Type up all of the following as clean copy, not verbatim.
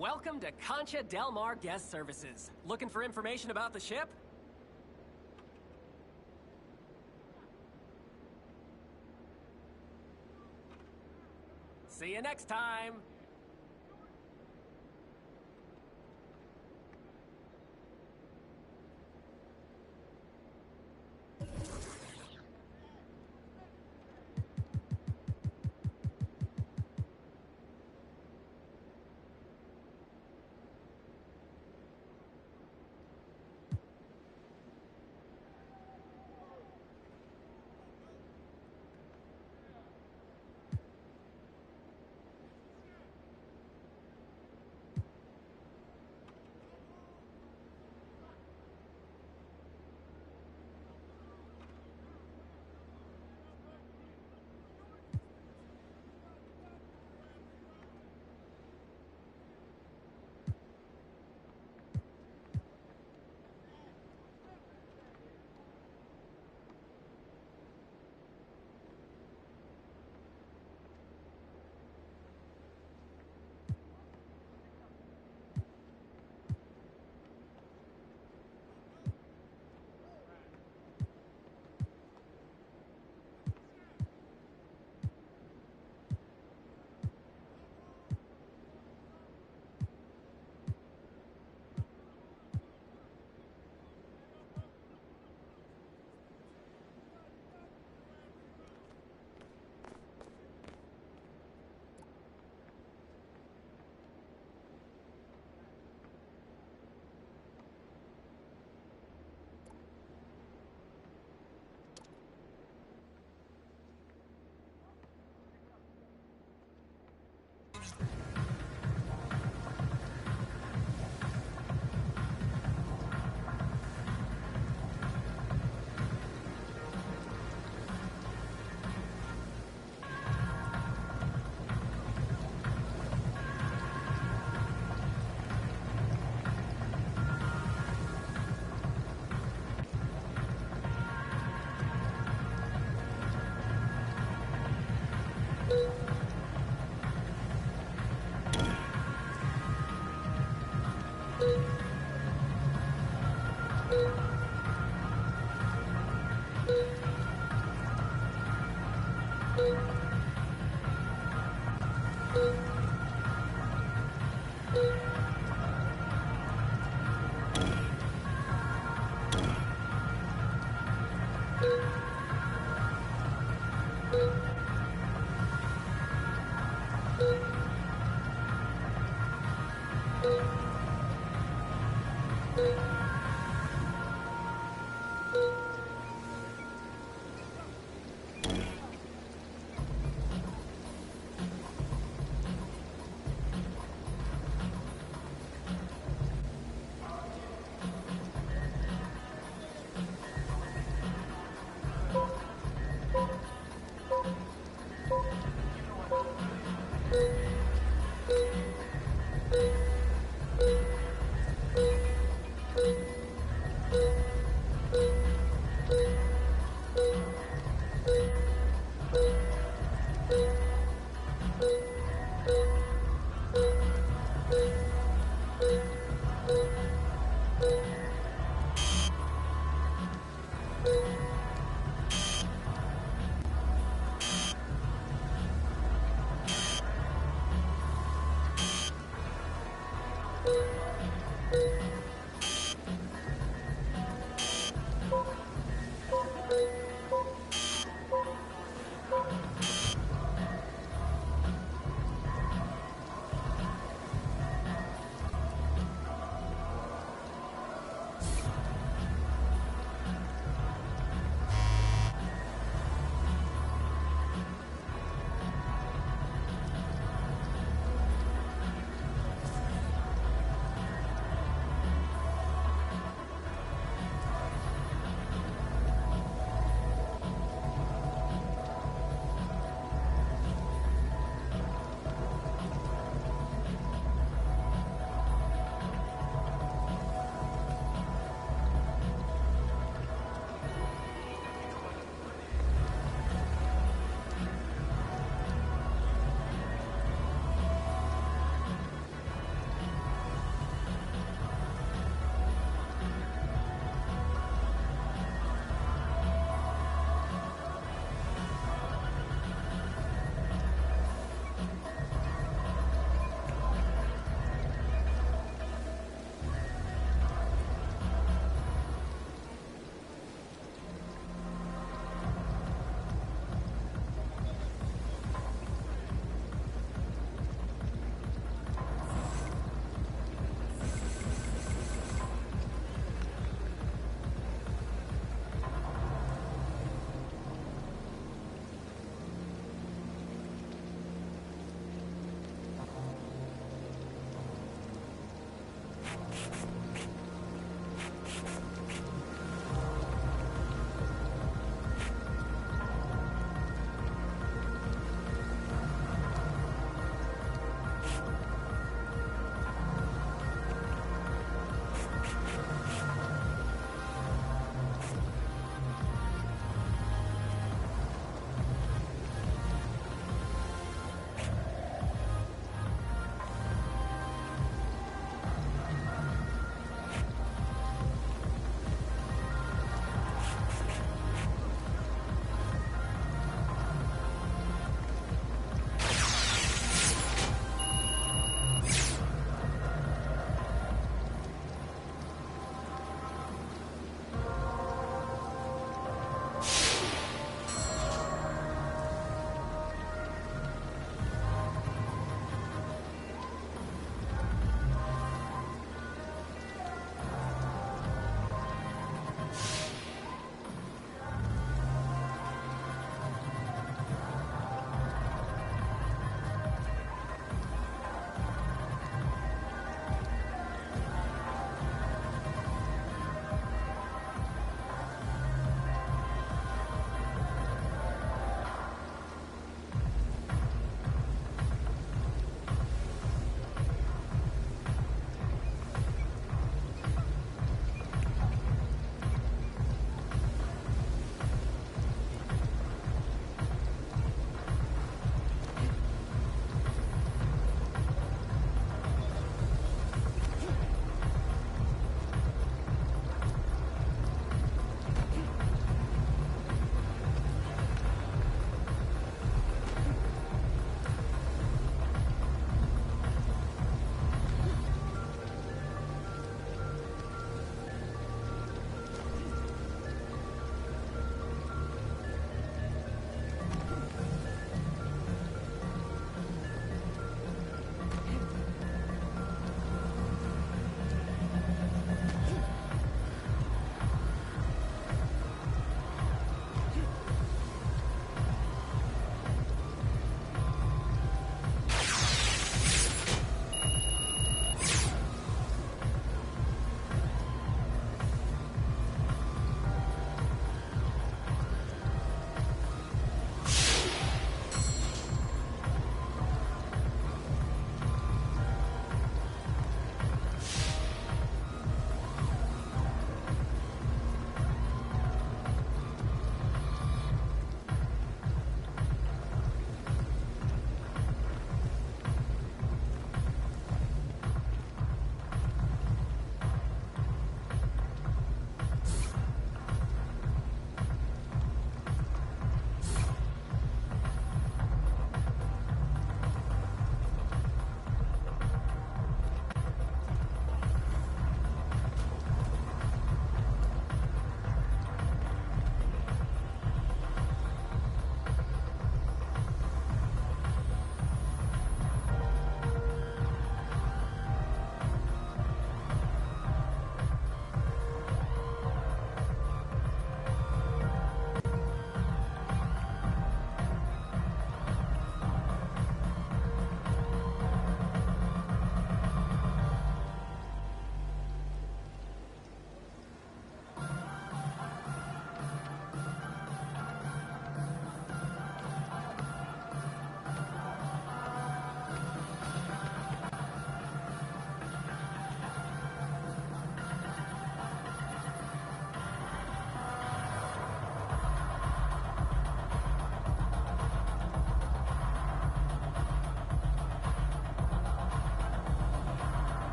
Welcome to Concha Del Mar Guest Services. Looking for information about the ship? See you next time!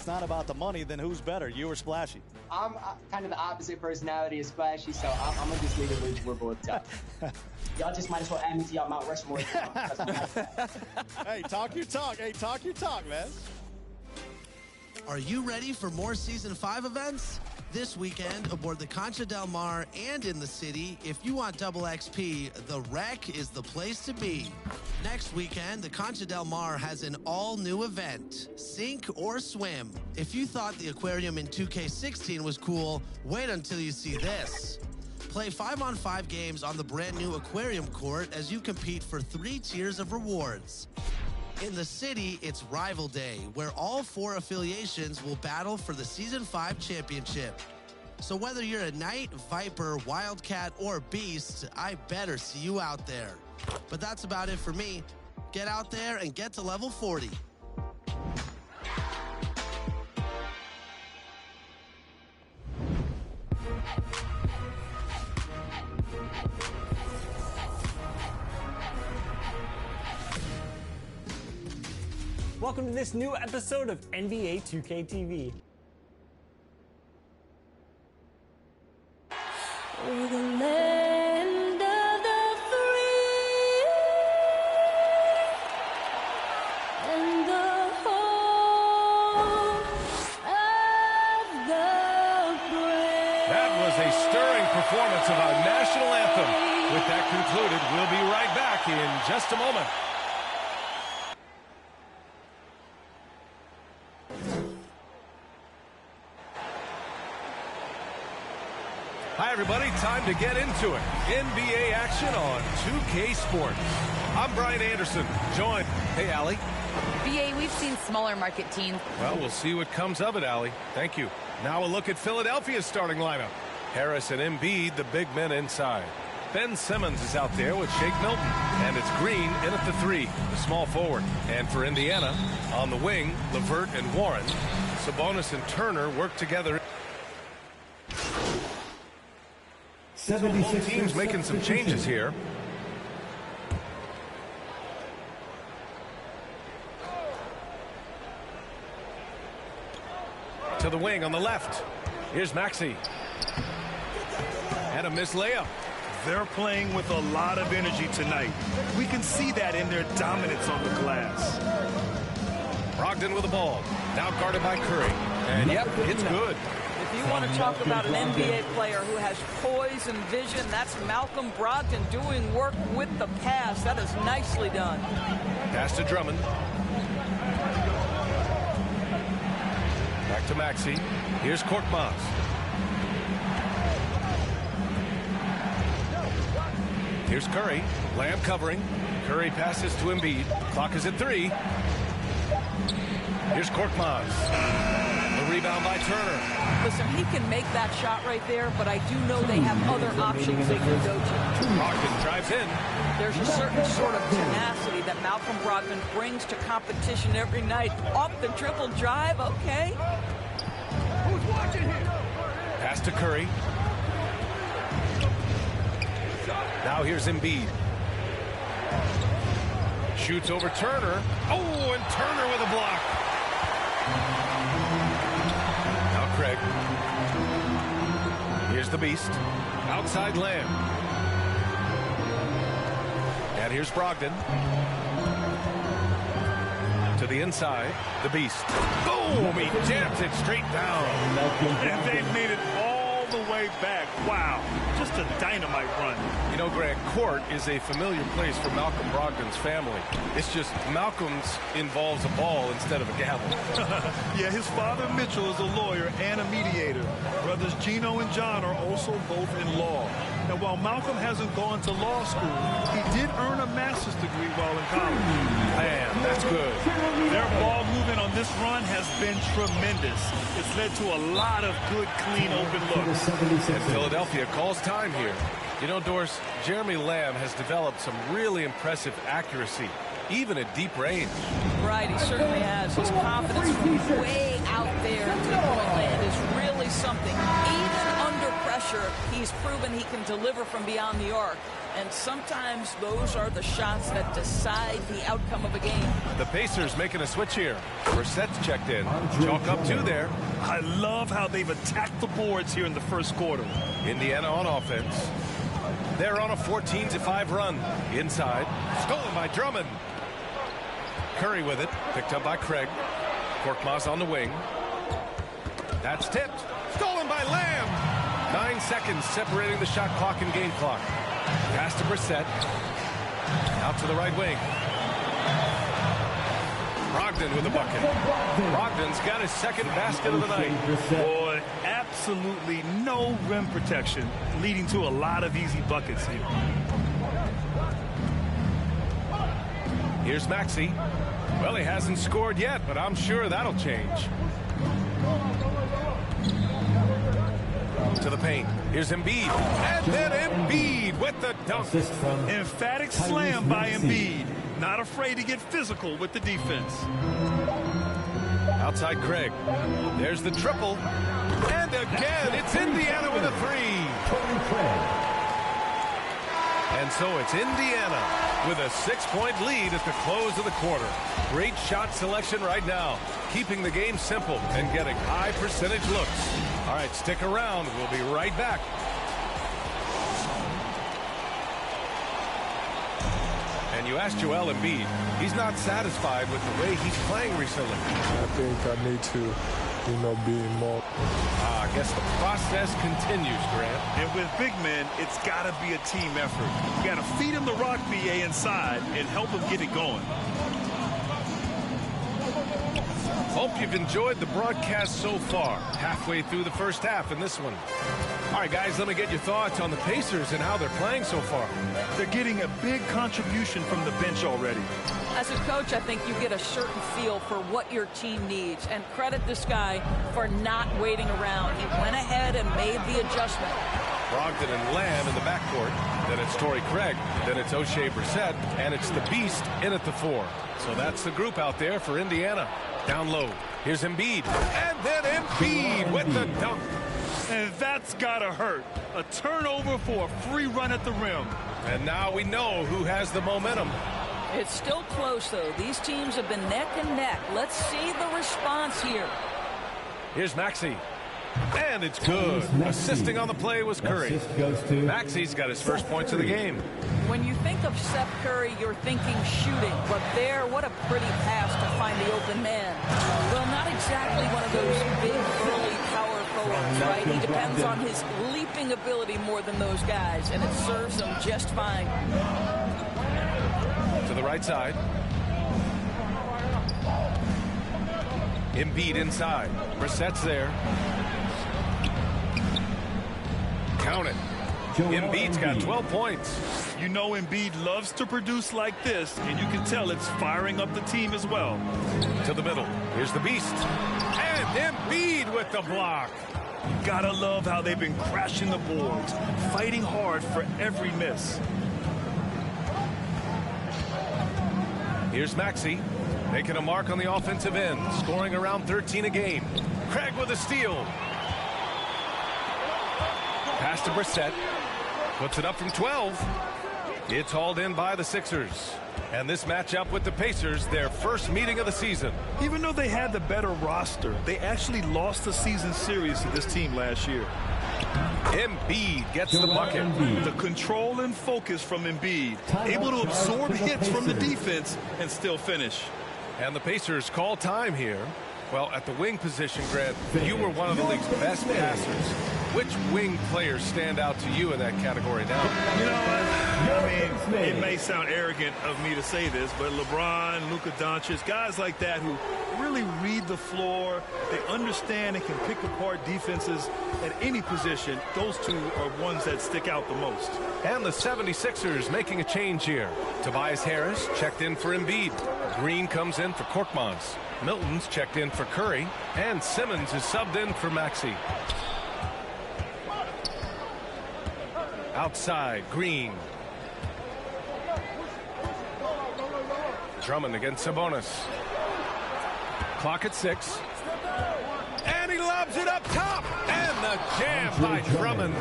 it's not about the money, then who's better, you or Splashy? I'm kind of the opposite personality of Splashy, so I'm going to just leave it with we're both tough. Y'all just might as well add me to y'all Mount Rushmore. Hey, talk your talk. Hey, talk your talk, man. Are you ready for more Season 5 events? This weekend, aboard the Concha Del Mar and in the city, if you want double XP, the Wreck is the place to be. Next weekend, the Concha Del Mar has an all-new event, Sink or Swim. If you thought the aquarium in 2K16 was cool, wait until you see this. Play 5-on-5 games on the brand new aquarium court as you compete for 3 tiers of rewards. In the city, it's Rival Day, where all 4 affiliations will battle for the Season 5 championship. So whether you're a Knight, Viper, Wildcat, or Beast, I better see you out there. But that's about it for me. Get out there and get to level 40. Welcome to this new episode of NBA 2K TV. We're the land of the free and the home of the brave. That was a stirring performance of our national anthem. With that concluded, we'll be right back in just a moment. Hi, everybody. Time to get into it. NBA action on 2K Sports. I'm Brian Anderson, joined. Hey, Allie. BA, we've seen smaller market teams. Well, we'll see what comes of it, Allie. Thank you. Now a look at Philadelphia's starting lineup. Harris and Embiid, the big men inside. Ben Simmons is out there with Shake Milton. And it's Green in at the 3, the small forward. And for Indiana, on the wing, LeVert and Warren. Sabonis and Turner work together. So both teams making some changes here. To the wing on the left. Here's Maxey. And a missed layup. They're playing with a lot of energy tonight. We can see that in their dominance on the glass. Brogdon with the ball. Now guarded by Curry. And yep, it's good. If you want to talk about an NBA player who has poise and vision, that's Malcolm Brogdon doing work with the pass. That is nicely done. Pass to Drummond. Back to Maxey. Here's Korkmaz. Here's Curry. Lamb covering. Curry passes to Embiid. Clock is at 3. Here's Korkmaz. The rebound by Turner. Listen, he can make that shot right there, but I do know they have other options they can go to. Brogdon drives in. There's a certain sort of tenacity that Malcolm Brogdon brings to competition every night. Off the triple drive, okay. Who's watching here? Pass to Curry. Now here's Embiid. Shoots over Turner. Oh, and Turner with a block. Now Craig. Here's the Beast. Outside Lamb. And here's Brogdon. To the inside. The Beast. Boom! He jams it straight down. And they've made it all the way back. Wow. Just a dynamite run. You know, Grant, court is a familiar place for Malcolm Brogdon's family. It's just Malcolm's involves a ball instead of a gavel. Yeah, his father, Mitchell, is a lawyer and a mediator. Brothers Gino and John are also both in law. And while Malcolm hasn't gone to law school, he did earn a master's degree while in college. Man, that's good. Their ball movement on this run has been tremendous. It's led to a lot of good, clean, open looks. And Philadelphia calls time here. You know, Doris, Jeremy Lamb has developed some really impressive accuracy, even at deep range. Right, he certainly has. His confidence from way out there to the point land is really something. Even under pressure, he's proven he can deliver from beyond the arc. And sometimes those are the shots that decide the outcome of a game. The Pacers making a switch here. Brissett's checked in. Chalk up 2 there. I love how they've attacked the boards here in the first quarter. Indiana on offense. They're on a 14-5 run. Inside. Stolen by Drummond. Curry with it. Picked up by Craig. Korkmaz on the wing. That's tipped. Stolen by Lamb. 9 seconds separating the shot clock and game clock. Pass to Brissett. Out to the right wing. Brogdon with a bucket. Brogdon's got his second basket of the night. Boy, absolutely no rim protection, leading to a lot of easy buckets here. Here's Maxey. Well, he hasn't scored yet, but I'm sure that'll change. To the paint. Here's Embiid. And then Embiid with the dunk. Emphatic slam by Embiid. Not afraid to get physical with the defense. Outside Craig. There's the triple. And again, it's Indiana with a 3. And so it's Indiana with a 6-point lead at the close of the quarter. Great shot selection right now, keeping the game simple and getting high percentage looks. All right, stick around. We'll be right back. And you asked Joel Embiid. He's not satisfied with the way he's playing recently. I think I need to, be more. I guess the process continues, Grant. And with big men, it's got to be a team effort. You got to feed him the rock, BA, inside and help him get it going. Hope you've enjoyed the broadcast so far. Halfway through the first half in this one. All right, guys, let me get your thoughts on the Pacers and how they're playing so far. They're getting a big contribution from the bench already. As a coach, I think you get a certain feel for what your team needs. And credit this guy for not waiting around. He went ahead and made the adjustment. Brogdon and Lamb in the backcourt. Then it's Torrey Craig. Then it's O'Shea Brissett. And it's the Beast in at the 4. So that's the group out there for Indiana. Down low. Here's Embiid. And then Embiid with the dunk. And that's gotta hurt. A turnover for a free run at the rim. And now we know who has the momentum. It's still close, though. These teams have been neck and neck. Let's see the response here. Here's Maxey. And it's good. Assisting on the play was Curry. Maxey's got his first points of the game. When you think of Steph Curry, you're thinking shooting. But there, what a pretty pass to find the open man. Well, not exactly one of those big, early power forwards, right? He depends on his leaping ability more than those guys, and it serves him just fine. To the right side. Embiid inside. Brissett's there. Count it. Embiid's got 12 points. You know Embiid loves to produce like this, and you can tell it's firing up the team as well. To the middle. Here's the Beast. And Embiid with the block. You gotta love how they've been crashing the boards, fighting hard for every miss. Here's Maxey, making a mark on the offensive end, scoring around 13 a game. Craig with a steal. Pass to Brissett. Puts it up from 12. It's hauled in by the Sixers. And this matchup with the Pacers, their first meeting of the season. Even though they had the better roster, they actually lost the season series to this team last year. Embiid gets the bucket. The control and focus from Embiid, able to absorb hits from the defense and still finish. And the Pacers call time here. Well, at the wing position, Grant, you were one of the league's best passers. Which wing players stand out to you in that category now? You know what? I mean, it may sound arrogant of me to say this, but LeBron, Luka Doncic, guys like that who really read the floor, they understand and can pick apart defenses at any position. Those two are ones that stick out the most. And the 76ers making a change here. Tobias Harris checked in for Embiid. Green comes in for Korkmaz. Milton's checked in for Curry. And Simmons is subbed in for Maxey. Outside, Green. Drummond against Sabonis. Clock at 6. And he lobs it up top. And the a jam by Drummond.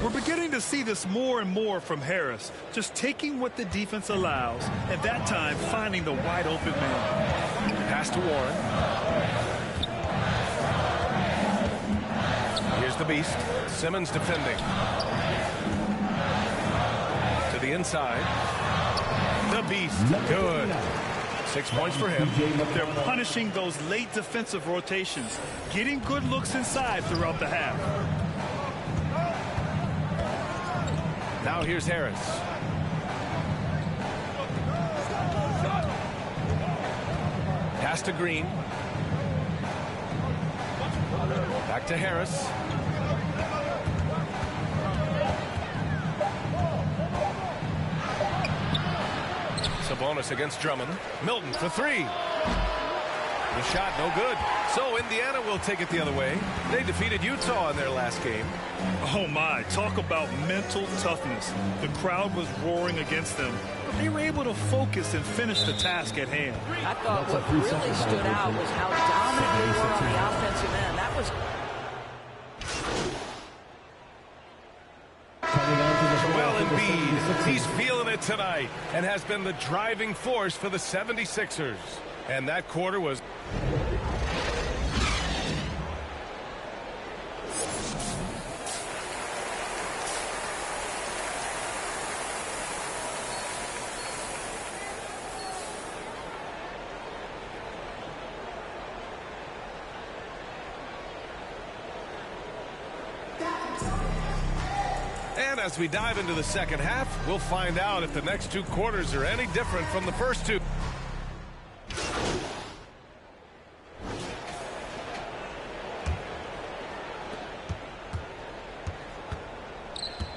We're beginning to see this more and more from Harris, just taking what the defense allows, and that time finding the wide open man. Pass to Warren. Here's the beast. Simmons defending. To the inside. The beast. Good. 6 points for him. They're punishing those late defensive rotations, getting good looks inside throughout the half. Now here's Harris. Pass to Green. Back to Harris. Sabonis against Drummond. Milton for three. The shot no good. So Indiana will take it the other way. They defeated Utah in their last game. Oh my, talk about mental toughness. The crowd was roaring against them, but they were able to focus and finish the task at hand. I thought what really stood out was how dominant they were on the offensive end. That was... Joel Embiid, he's feeling it tonight and has been the driving force for the 76ers. And that quarter was... And as we dive into the second half, we'll find out if the next two quarters are any different from the first two.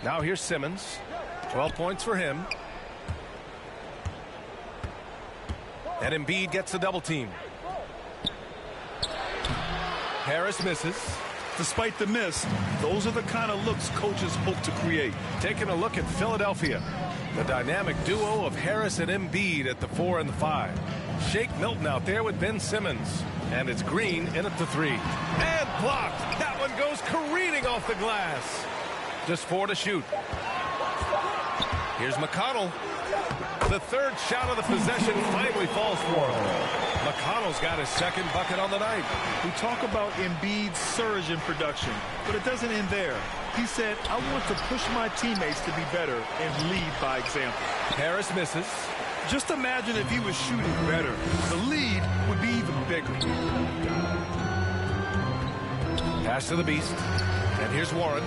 Now here's Simmons. 12 points for him. And Embiid gets the double team. Harris misses. Despite the miss, those are the kind of looks coaches hope to create. Taking a look at Philadelphia. The dynamic duo of Harris and Embiid at the 4 and the 5. Shake Milton out there with Ben Simmons. And it's Green in at the 3. And blocked. That one goes careening off the glass. Just 4 to shoot. Here's McConnell. The third shot of the possession finally falls for him. McConnell's got his second bucket on the night. We talk about Embiid's surge in production, but it doesn't end there. He said, I want to push my teammates to be better and lead by example. Harris misses. Just imagine if he was shooting better. The lead would be even bigger. Pass to the beast. And here's Warren.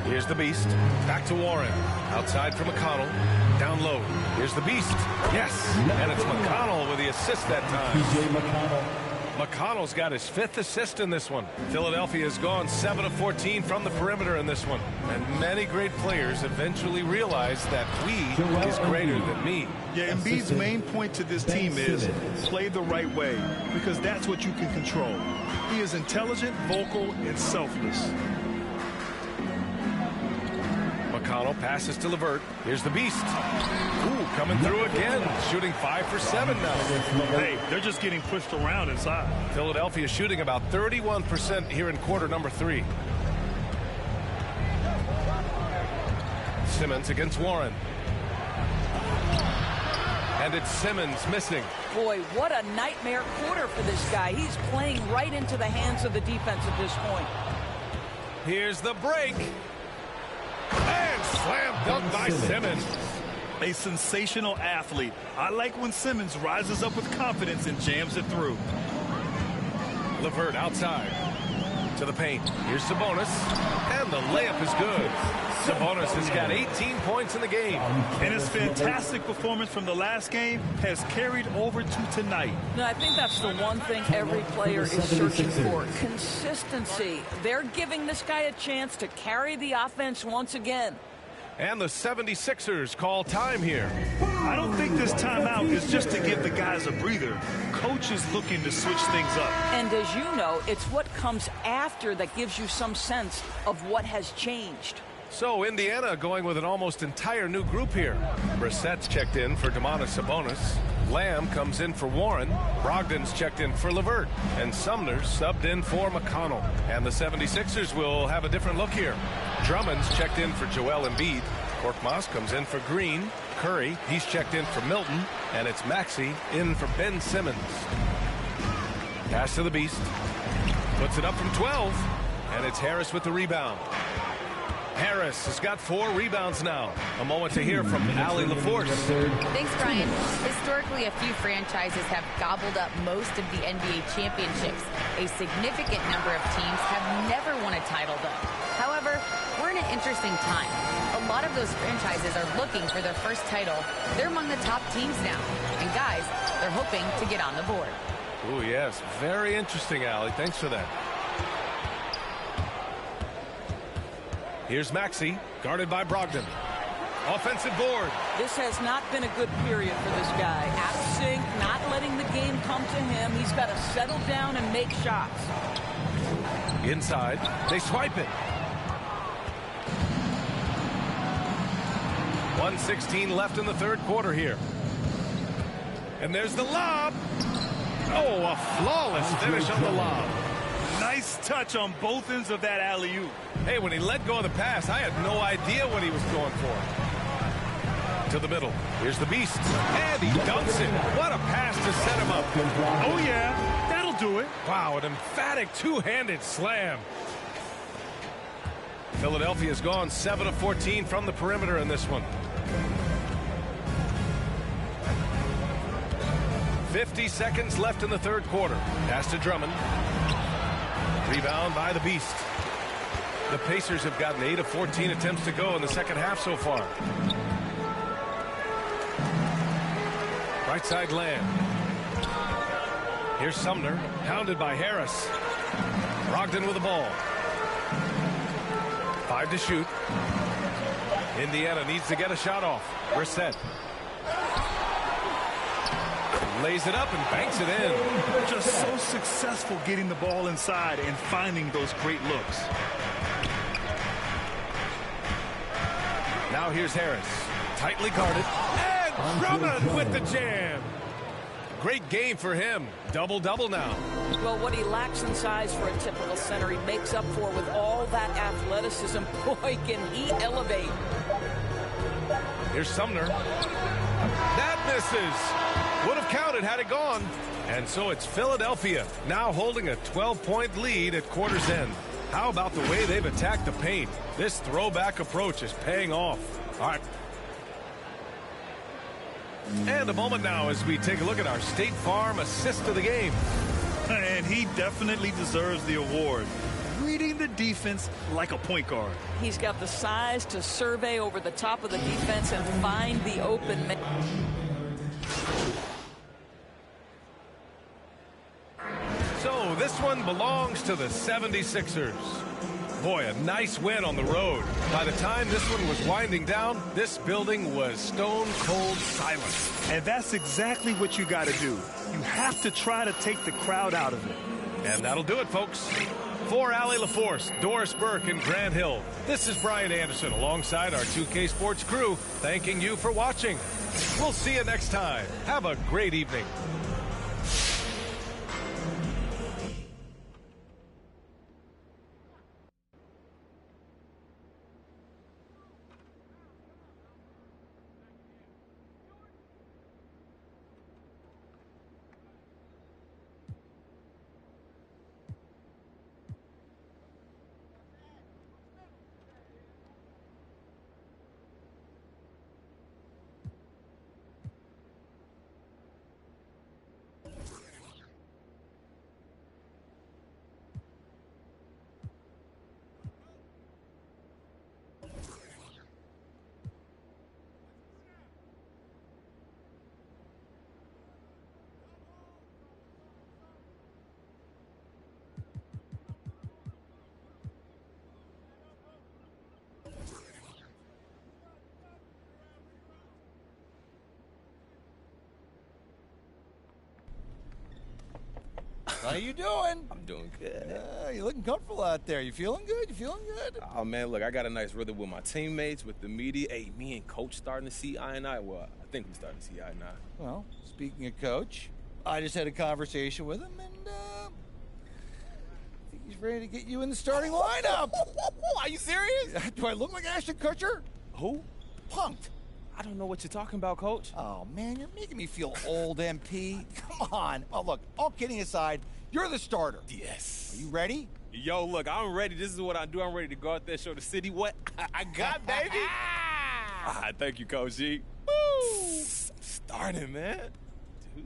Here's the beast. Back to Warren. Outside for McConnell. Down low. Here's the beast. Yes. And it's McConnell with the assist that time. McConnell's got his 5th assist in this one. Philadelphia has gone 7 of 14 from the perimeter in this one. And many great players eventually realize that we is greater than me. Yeah, Embiid's main point to this team is play the right way, because that's what you can control. He is intelligent, vocal, and selfless. McConnell passes to LeVert. Here's the beast. Ooh, coming through again. Shooting 5 for 7 now. Hey, they're just getting pushed around inside. Philadelphia shooting about 31% here in quarter number 3. Simmons against Warren. And it's Simmons missing. Boy, what a nightmare quarter for this guy. He's playing right into the hands of the defense at this point. Here's the break. And slam dunk by Simmons. A sensational athlete. I like when Simmons rises up with confidence and jams it through. LeVert outside to the paint. Here's Sabonis. And the layup is good. Sabonis has got 18 points in the game. And his fantastic performance from the last game has carried over to tonight. No, I think that's the one thing every player is searching for. Consistency. They're giving this guy a chance to carry the offense once again. And the 76ers call time here. I don't think this timeout is just to give the guys a breather. Coach is looking to switch things up. And as you know, it's what comes after that gives you some sense of what has changed. So Indiana going with an almost entire new group here. Brissett's checked in for Domantas Sabonis. Lamb comes in for Warren. Brogdon's checked in for Levert. And Sumner's subbed in for McConnell. And the 76ers will have a different look here. Drummond's checked in for Joel Embiid. Korkmaz comes in for Green. Curry, he's checked in for Milton. And it's Maxey in for Ben Simmons. Pass to the Beast. Puts it up from 12. And it's Harris with the rebound. Harris has got 4 rebounds now. A moment to hear from Allie LaForce. Thanks, Brian. Historically, a few franchises have gobbled up most of the NBA championships. A significant number of teams have never won a title, though. However, we're in an interesting time. A lot of those franchises are looking for their first title. They're among the top teams now. And guys, they're hoping to get on the board. Oh, yes. Very interesting, Allie. Thanks for that. Here's Maxey, guarded by Brogdon. Offensive board. This has not been a good period for this guy. Out of sync, not letting the game come to him. He's got to settle down and make shots. Inside, they swipe it. 1:16 left in the third quarter here. And there's the lob. Oh, a flawless finish on the lob. Nice touch on both ends of that alley-oop. Hey, when he let go of the pass, I had no idea what he was going for. To the middle. Here's the Beast. And he dunks it. What a pass to set him up. Oh, yeah. That'll do it. Wow, an emphatic two-handed slam. Philadelphia's gone 7 of 14 from the perimeter in this one. 50 seconds left in the third quarter. Pass to Drummond. Rebound by the Beast. The Pacers have gotten 8 of 14 attempts to go in the second half so far. Right side Lamb. Here's Sumner, pounded by Harris. Brogdon with the ball. 5 to shoot. Indiana needs to get a shot off. Brissett. Lays it up and banks it in. Just so successful getting the ball inside and finding those great looks. Now here's Harris. Tightly guarded. And Drummond with the jam. Great game for him. Double-double now. Well, what he lacks in size for a typical center, he makes up for with all that athleticism. Boy, can he elevate. Here's Sumner. That misses. Would have counted had it gone. And so it's Philadelphia now holding a 12-point lead at quarter's end. How about the way they've attacked the paint? This throwback approach is paying off. All right. And a moment now as we take a look at our State Farm assist of the game. And he definitely deserves the award. Reading the defense like a point guard. He's got the size to survey over the top of the defense and find the open man. So this one belongs to the 76ers. Boy, a nice win on the road. By the time this one was winding down, this building was stone cold silent. And that's exactly what you got to do. You have to try to take the crowd out of it. And that'll do it, folks. For Allie LaForce, Doris Burke, and Grant Hill, this is Brian Anderson alongside our 2K Sports crew, thanking you for watching. We'll see you next time. Have a great evening. How you doing? I'm doing good. You looking comfortable out there. You feeling good? You feeling good? Oh, man, look, I got a nice rhythm with my teammates, with the media. Hey, me and Coach starting to see eye and eye. Well, I think we're starting to see eye and eye. Well, speaking of Coach, I just had a conversation with him, and I think he's ready to get you in the starting lineup. Are you serious? Do I look like Ashton Kutcher? Who? Punked. I don't know what you're talking about, Coach. Oh, man, you're making me feel old, MP. Come on. Oh, look, all kidding aside, you're the starter. Yes. Are you ready? Yo, look, I'm ready. This is what I do. I'm ready to go out there, show the city what I got, baby. Thank you, Coach G. Woo! I'm starting, man. Dude.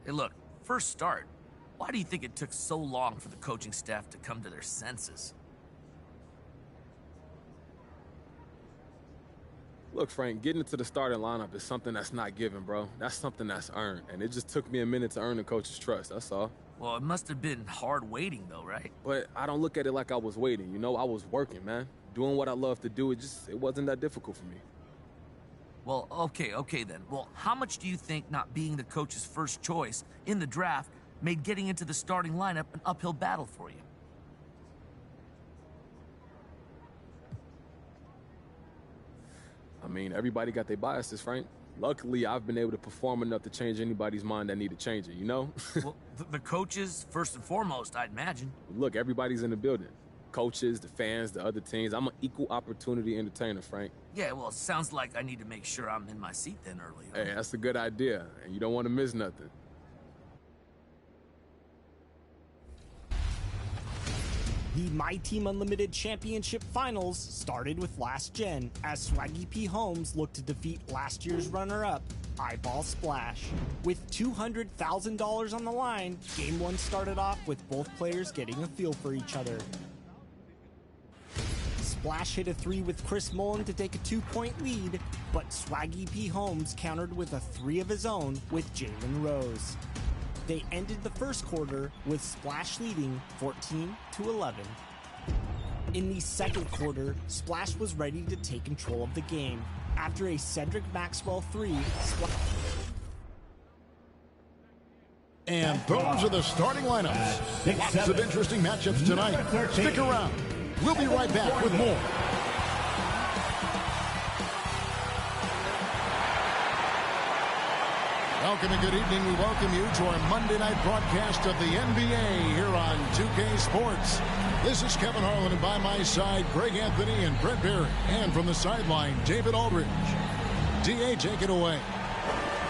Hey, look, first start. Why do you think it took so long for the coaching staff to come to their senses? Look, Frank, getting into the starting lineup is something that's not given, bro. That's something that's earned. And it just took me a minute to earn the coach's trust, that's all. Well, it must have been hard waiting, though, right? But I don't look at it like I was waiting. You know, I was working, man. Doing what I love to do, it wasn't that difficult for me. Well, okay then. Well, how much do you think not being the coach's first choice in the draft made getting into the starting lineup an uphill battle for you? I mean, everybody got their biases, Frank. Luckily, I've been able to perform enough to change anybody's mind that need to change it, you know? Well, the coaches, first and foremost, I'd imagine. Look, everybody's in the building. Coaches, the fans, the other teams. I'm an equal opportunity entertainer, Frank. Yeah, well, it sounds like I need to make sure I'm in my seat then early. Hey, that's a good idea, and you don't want to miss nothing. The My Team Unlimited Championship Finals started with Last Gen as Swaggy P. Holmes looked to defeat last year's runner-up, Eyeball Splash. With $200,000 on the line, Game 1 started off with both players getting a feel for each other. Splash hit a 3 with Chris Mullen to take a 2-point lead, but Swaggy P. Holmes countered with a 3 of his own with Jalen Rose. They ended the first quarter with Splash leading 14-11. In the second quarter, Splash was ready to take control of the game. After a Cedric Maxwell 3, And those are the starting lineups. Lots of interesting matchups tonight. Stick around. We'll be right back with more. Welcome and good evening. We welcome you to our Monday night broadcast of the NBA here on 2K Sports. This is Kevin Harlan, and by my side, Greg Anthony and Brent Barry. And from the sideline, David Aldridge. D.A., take it away.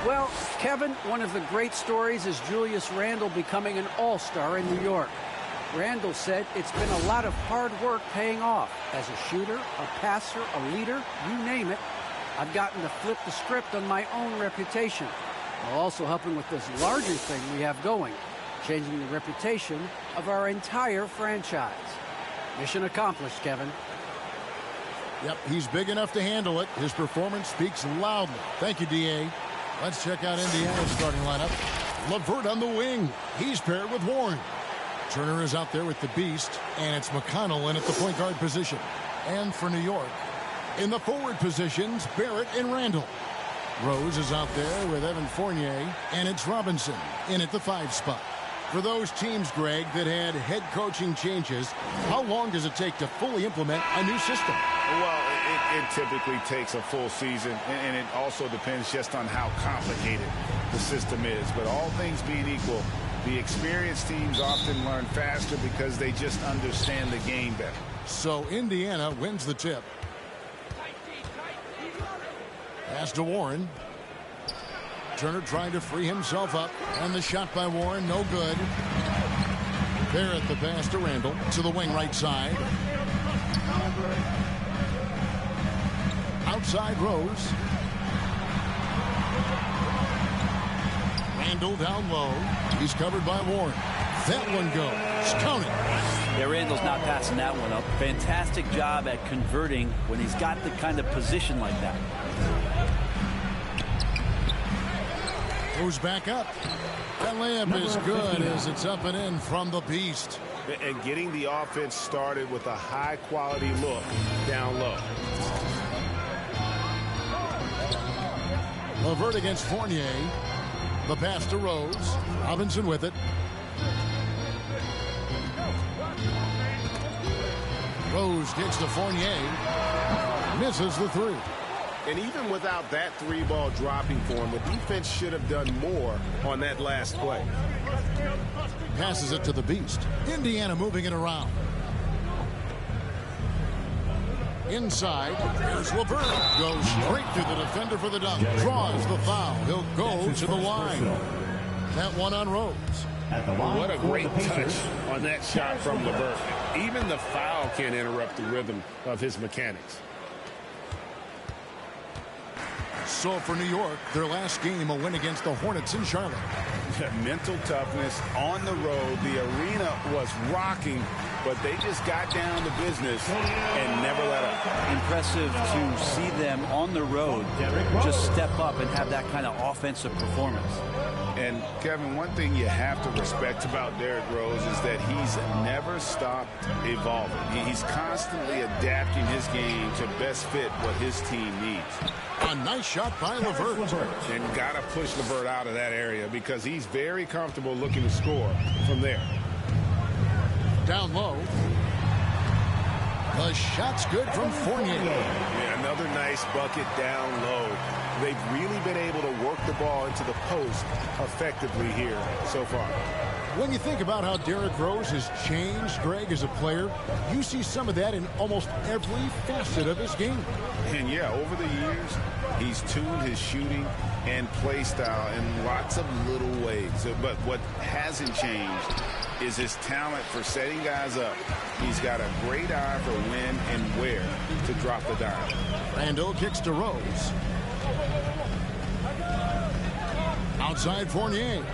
Well, Kevin, one of the great stories is Julius Randle becoming an all-star in New York. Randle said it's been a lot of hard work paying off. As a shooter, a passer, a leader, you name it, I've gotten to flip the script on my own reputation, while also helping with this larger thing we have going, changing the reputation of our entire franchise. Mission accomplished, Kevin. Yep, he's big enough to handle it. His performance speaks loudly. Thank you, D.A. Let's check out Indiana's starting lineup. LeVert on the wing. He's paired with Warren. Turner is out there with the Beast, and it's McConnell in at the point guard position. And for New York, in the forward positions, Barrett and Randall. Rose is out there with Evan Fournier, and it's Robinson in at the 5 spot. For those teams, Greg, that had head coaching changes, how long does it take to fully implement a new system? Well, it typically takes a full season, and it also depends just on how complicated the system is. But all things being equal, the experienced teams often learn faster because they just understand the game better. So Indiana wins the tip. Pass to Warren. Turner trying to free himself up, and the shot by Warren, no good. Barrett the pass to Randall, to the wing right side. Outside Rose. Randall down low. He's covered by Warren. That one goes. Count it. Yeah, Randall's not passing that one up. Fantastic job at converting when he's got the kind of position like that. Goes back up. That layup is good as it's up and in from the Beast. And getting the offense started with a high-quality look down low. LeVert against Fournier. The pass to Rose. Robinson with it. Rose gets to Fournier. Misses the 3. And even without that 3-ball dropping for him, the defense should have done more on that last play. Passes it to the Beast. Indiana moving it around. Inside, here's LeVert. Goes straight to the defender for the dunk. Draws the foul. He'll go to the line. That one on Rose. What a great touch on that shot from LeVert. Even the foul can't interrupt the rhythm of his mechanics. So for New York, their last game, a win against the Hornets in Charlotte. Mental toughness on the road. The arena was rocking, but they just got down to business and never let up. Impressive to see them on the road just step up and have that kind of offensive performance. And, Kevin, one thing you have to respect about Derrick Rose is that he's never stopped evolving. He's constantly adapting his game to best fit what his team needs. A nice shot by LeVert. And got to push LeVert out of that area because he's very comfortable looking to score from there. Down low. The shot's good from Fournier. Yeah, another nice bucket down low. They've really been able to work the ball into the post effectively here so far. When you think about how Derrick Rose has changed, Greg, as a player, you see some of that in almost every facet of his game. And, yeah, over the years, he's tuned his shooting and play style in lots of little ways. But what hasn't changed is his talent for setting guys up. He's got a great eye for when and where to drop the dime. Randall kicks to Rose. Outside Fournier.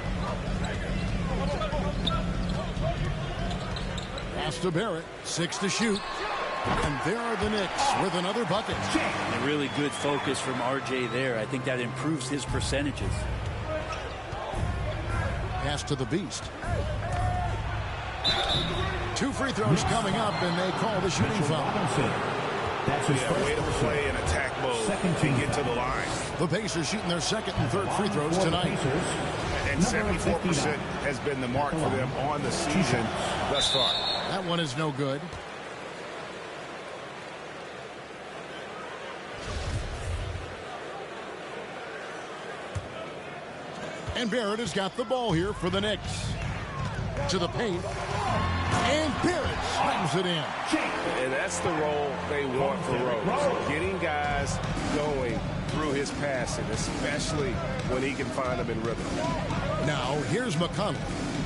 Pass to Barrett. 6 to shoot. And there are the Knicks with another bucket. A really good focus from RJ there. I think that improves his percentages. Pass to the Beast. 2 free throws coming up, and they call the shooting foul. Way to play in attack mode and get to the line. The Pacers shooting their second and third free throws tonight. And 74% has been the mark for them on the season thus far. That one is no good. And Barrett has got the ball here for the Knicks. To the paint. And Barrett slams it in. And that's the role they want for Rose. Getting guys going through his passing, especially when he can find them in rhythm. Now, here's McConnell.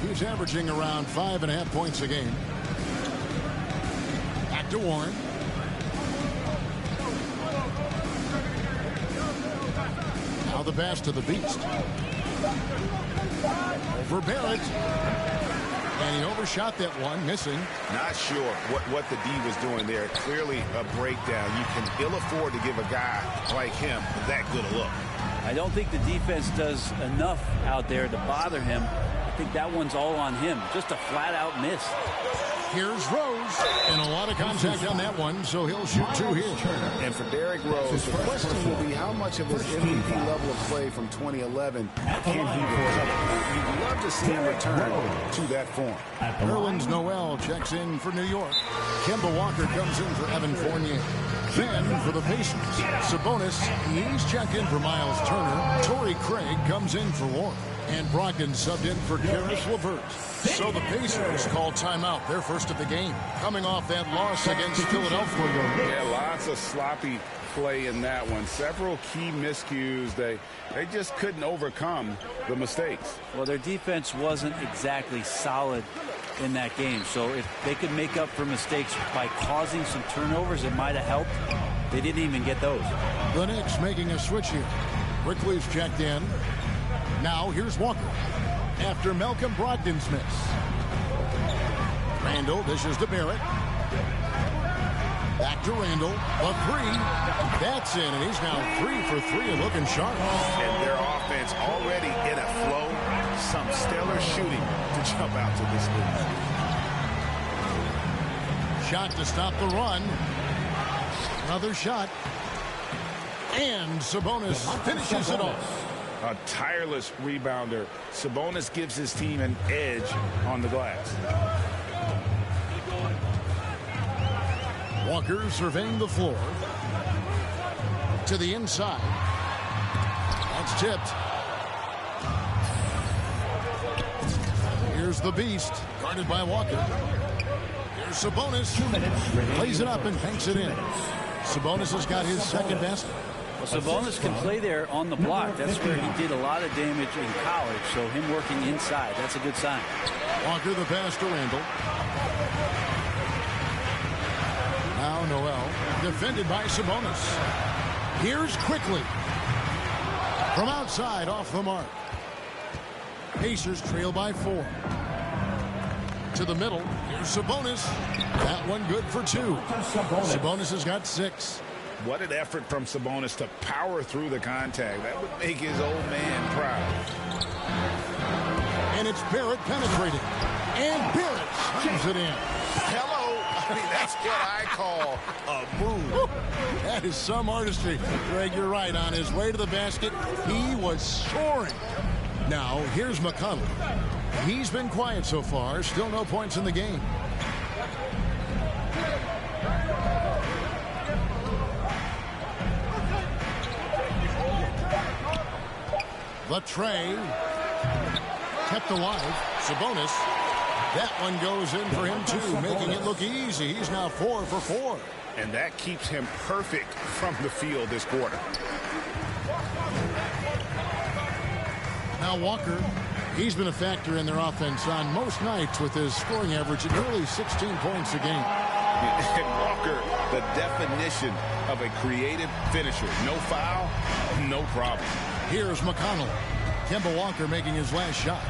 He's averaging around 5.5 points a game. Back to Warren. Now the pass to the Beast. For Barrett. And he overshot that one, missing. Not sure what the D was doing there. Clearly a breakdown. You can ill afford to give a guy like him that good a look. I don't think the defense does enough out there to bother him. I think that one's all on him. Just a flat-out miss. Here's Rose, and a lot of contact on that one, so he'll shoot 2 here. And for Derrick Rose, the question will be how much of his MVP level of play from 2011 can he recover? You'd love to see him return to that form. Nerlens Noel checks in for New York. Kemba Walker comes in for Evan Fournier. Then for the Pacers, Sabonis, he's checked in for Miles Turner. Torrey Craig comes in for Warren. And Brogdon subbed in for Karis LeVert. So the Pacers call timeout, their first of the game, coming off that loss against Philadelphia. Yeah, lots of sloppy play in that one. Several key miscues. They just couldn't overcome the mistakes. Well, their defense wasn't exactly solid in that game. So if they could make up for mistakes by causing some turnovers, it might have helped. They didn't even get those. The Knicks making a switch here. Quickly's checked in. Now here's Walker after Malcolm Brogdon's miss. Randall dishes to Barrett. Back to Randall. A 3. That's in, and he's now 3 for 3 and looking sharp. And their offense already in a flow. Some stellar shooting to jump out to this lead. Shot to stop the run. Another shot. And Sabonis finishes it off. A tireless rebounder. Sabonis gives his team an edge on the glass. Walker surveying the floor. To the inside. That's tipped. Here's the Beast, guarded by Walker. Here's Sabonis. Plays it up and banks it in. Sabonis has got his second basket. Well, Sabonis can play there on the block. That's where he did a lot of damage in college. So him working inside, that's a good sign. Walker the pass to Randall. Now Noel, defended by Sabonis. Here's Quickly. From outside, off the mark. Pacers trail by 4. To the middle, here's Sabonis. That one good for 2. Sabonis has got 6. What an effort from Sabonis to power through the contact. That would make his old man proud. And it's Barrett penetrating. And Barrett slams it in. Hello. I mean, that's what I call a move. That is some artistry. Greg, you're right. On his way to the basket, he was soaring. Now, here's McConnell. He's been quiet so far. Still no points in the game. The tray kept alive. Sabonis. That one goes in for him, too, making it look easy. He's now 4 for 4. And that keeps him perfect from the field this quarter. Now Walker, he's been a factor in their offense on most nights with his scoring average at nearly 16 points a game. And Walker, the definition of a creative finisher. No foul, no problem. Here's McConnell. Kemba Walker making his last shot.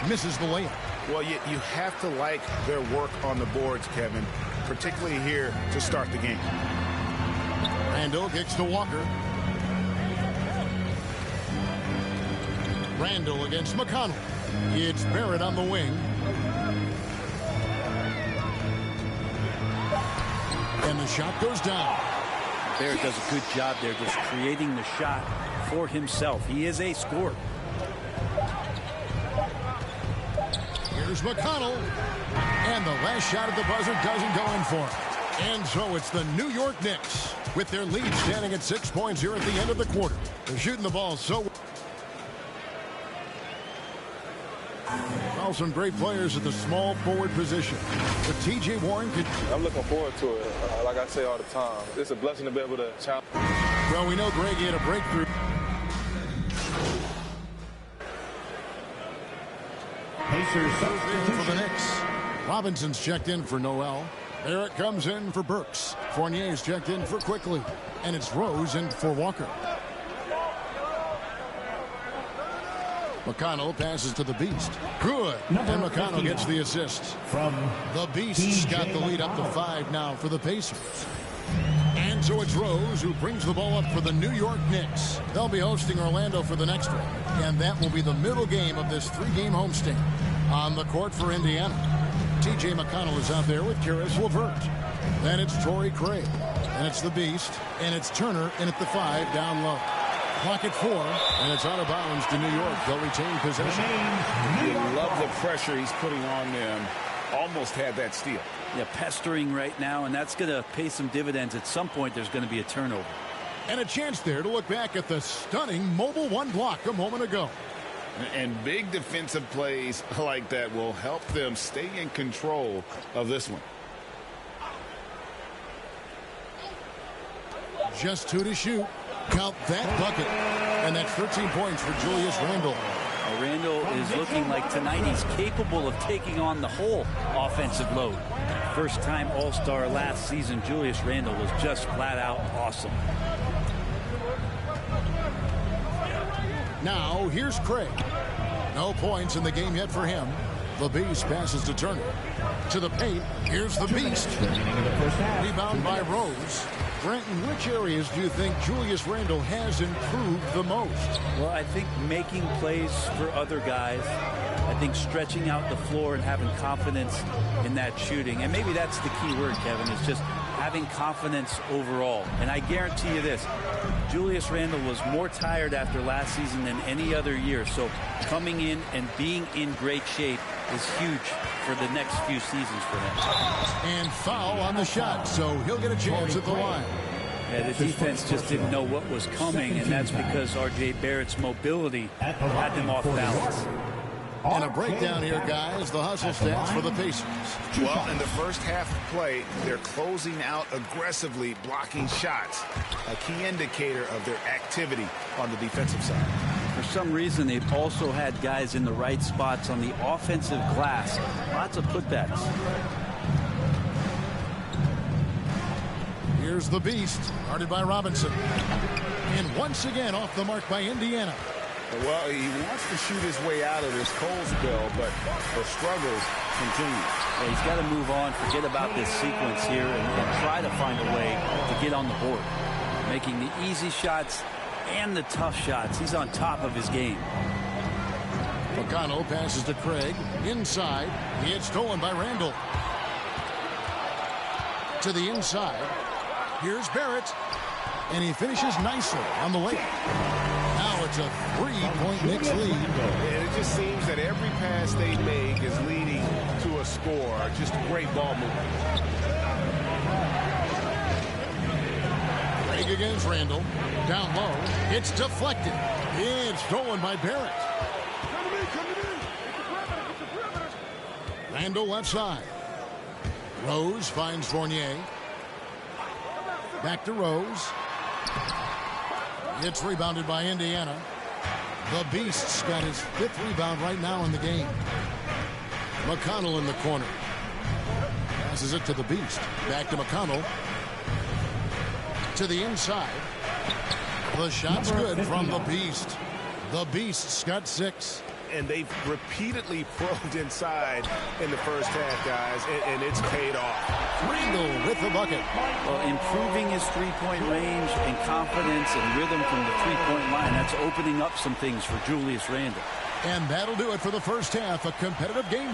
Misses the layup. Well, you have to like their work on the boards, Kevin, particularly here to start the game. Randall kicks to Walker. Randall against McConnell. It's Barrett on the wing. And the shot goes down. Barrett does a good job there just creating the shot for himself. He is a scorer. Here's McConnell. And the last shot at the buzzer doesn't go in for him. And so it's the New York Knicks with their lead standing at 6 points here at the end of the quarter. They're shooting the ball so well. Some great players at the small forward position. But T.J. Warren could... I'm looking forward to it. Like I say all the time, it's a blessing to be able to challenge. Well, we know Greg had a breakthrough. Pacers for the Knicks. Robinson's checked in for Noel. Barrett comes in for Burks. Fournier's checked in for Quickly. And it's Rose in for Walker. McConnell passes to the Beast. Good. And McConnell gets the assist. From the Beast's got the lead up to 5 now for the Pacers. And so it's Rose who brings the ball up for the New York Knicks. They'll be hosting Orlando for the next one. And that will be the middle game of this 3-game homestand. On the court for Indiana, T.J. McConnell is out there with Karis LeVert. Then it's Torrey Craig. And it's the Beast. And it's Turner in at the 5 down low. Clock at 4, and it's out of bounds to New York. They'll retain possession. You love the pressure he's putting on them. Almost had that steal. Yeah, pestering right now, and that's going to pay some dividends. At some point, there's going to be a turnover. And a chance there to look back at the stunning Mobile 1 block a moment ago. And big defensive plays like that will help them stay in control of this one. Just 2 to shoot. Count that bucket. And that's 13 points for Julius Randle. Randle is looking like tonight he's capable of taking on the whole offensive load. First-time All-Star last season, Julius Randle was just flat-out awesome. Now, here's Craig. No points in the game yet for him. The Beast passes to Turner. To the paint, here's the Beast. Rebound by Rose. Brenton, which areas do you think Julius Randle has improved the most? Well, I think making plays for other guys. I think stretching out the floor and having confidence in that shooting. And maybe that's the key word, Kevin, is just having confidence overall. And I guarantee you this, Julius Randle was more tired after last season than any other year. So coming in and being in great shape is huge for the next few seasons for him. And foul on the shot, so he'll get a chance at the line. Yeah, the defense just didn't know what was coming, and that's because R.J. Barrett's mobility had them off balance. And a breakdown here, guys. The hustle stats for the Pacers. Well, in the first half of play, they're closing out aggressively, blocking shots. A key indicator of their activity on the defensive side. For some reason, they've also had guys in the right spots on the offensive glass. Lots of putbacks. Here's the Beast, guarded by Robinson. And once again, off the mark by Indiana. Well, he wants to shoot his way out of this cold spell, but the struggles continue. Yeah, he's got to move on, forget about this sequence here, and try to find a way to get on the board. Making the easy shots and the tough shots. He's on top of his game. McConnell passes to Craig. Inside. He gets stolen by Randle. To the inside. Here's Barrett. And he finishes nicely on the way. Now it's a 3-point Knicks lead. And it just seems that every pass they make is leading to a score. Just great ball movement. Craig against Randle. Down low. It's deflected. It's stolen by Barrett. Randle left side. Rose finds Fournier. Back to Rose. It's rebounded by Indiana. The Beast's got his 5th rebound right now in the game. McConnell in the corner. Passes it to the Beast. Back to McConnell. To the inside. The shot's good from the Beast. The Beast's got 6. And they've repeatedly probed inside in the first half, guys, and it's paid off. Randle with the bucket. Well, improving his three-point range and confidence and rhythm from the three-point line, that's opening up some things for Julius Randle. And that'll do it for the first half. A competitive game.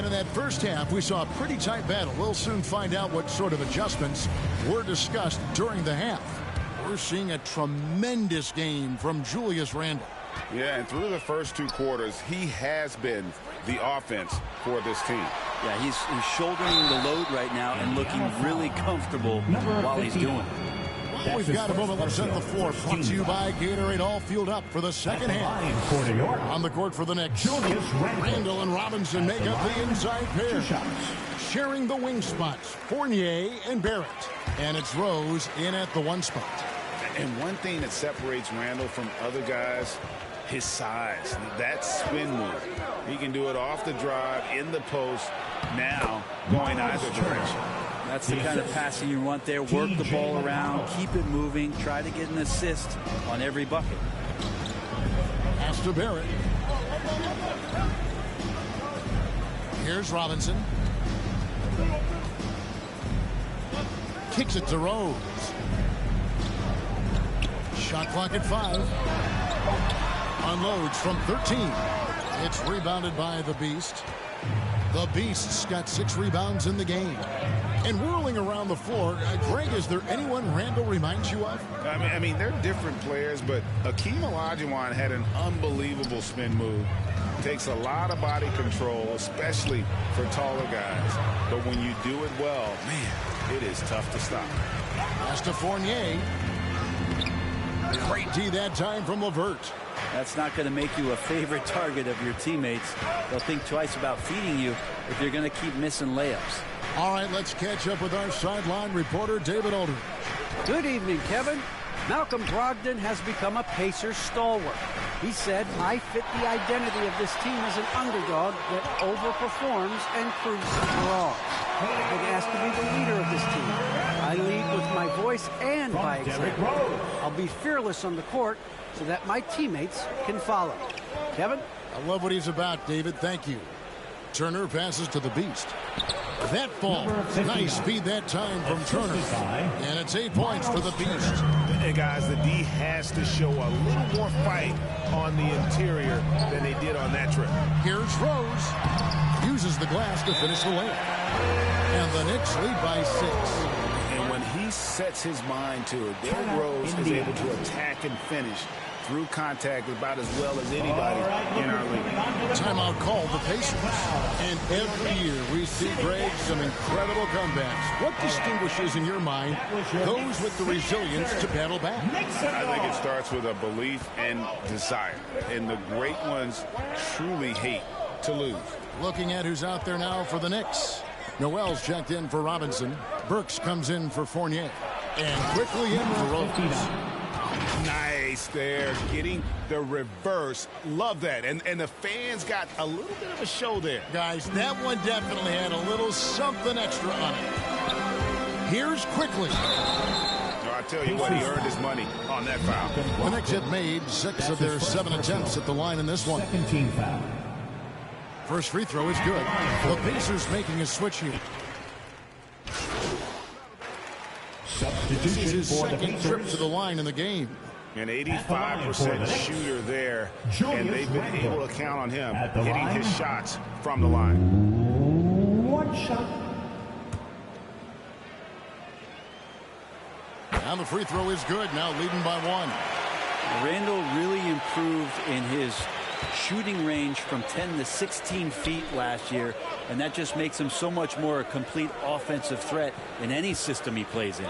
And in that first half, we saw a pretty tight battle. We'll soon find out what sort of adjustments were discussed during the half. We're seeing a tremendous game from Julius Randle. Yeah, and through the first 2 quarters, he has been the offense for this team. Yeah, he's shouldering the load right now and looking really comfortable while he's doing it. Well, we've got a moment left on the floor. Brought to you by Gatorade, all fueled up for the second half. On the court for the Knicks, Randle and Robinson make up the inside pair. Sharing the wing spots, Fournier and Barrett. And it's Rose in at the 1 spot. And one thing that separates Randle from other guys, his size. That spin move. He can do it off the drive, in the post, now going either direction. That's the kind of passing you want there. Work the ball around, keep it moving, try to get an assist on every bucket. Pass to Barrett. Here's Robinson. Kicks it to Rose. Shot clock at 5. Unloads from 13. It's rebounded by the Beast. The Beast's got 6 rebounds in the game. And whirling around the floor, Greg, is there anyone Randle reminds you of? I mean, they're different players, but Akeem Olajuwon had an unbelievable spin move. Takes a lot of body control, especially for taller guys. But when you do it well, man, it is tough to stop. Pass to Fournier. Great D that time from LeVert. That's not going to make you a favorite target of your teammates. They'll think twice about feeding you if you're going to keep missing layups. All right, let's catch up with our sideline reporter, David Aldridge. Good evening, Kevin. Malcolm Brogdon has become a Pacers stalwart. He said, I fit the identity of this team as an underdog that overperforms and cruises for all. I've been asked to be the leader of this team. I lead with my voice and by example. I'll be fearless on the court so that my teammates can follow. Kevin? I love what he's about, David. Thank you. Turner passes to the Beast. That ball. Nice speed that time from Turner. And it's 8 points for the Beast. And guys, the D has to show a little more fight on the interior than they did on that trip. Here's Rose. Uses the glass to finish the layup. And the Knicks lead by 6. And when he sets his mind to it, Derrick Rose is able to attack and finish through contact about as well as anybody in our league. Timeout called the Pacers. And every year we see, Greg, some incredible comebacks. What distinguishes, in your mind, those with the resilience to battle back? I think it starts with a belief and desire. And the great ones truly hate to lose. Looking at who's out there now for the Knicks. Noel's checked in for Robinson. Burks comes in for Fournier. And quickly in for Rose. Nice there, getting the reverse. Love that. And the fans got a little bit of a show there. Guys, that one definitely had a little something extra on it. Here's quickly. I tell you what, he earned his money on that foul. The Knicks have made 6 of their 7 attempts at the line in this one. First free throw is good. The Pacers making a switch here. This is his second trip to the line in the game. An 85% shooter there, and they've been able to count on him hitting his shots from the line. One shot. And the free throw is good, now leading by 1. Randle really improved in his shooting range from 10 to 16 feet last year, and that just makes him so much more a complete offensive threat in any system he plays in.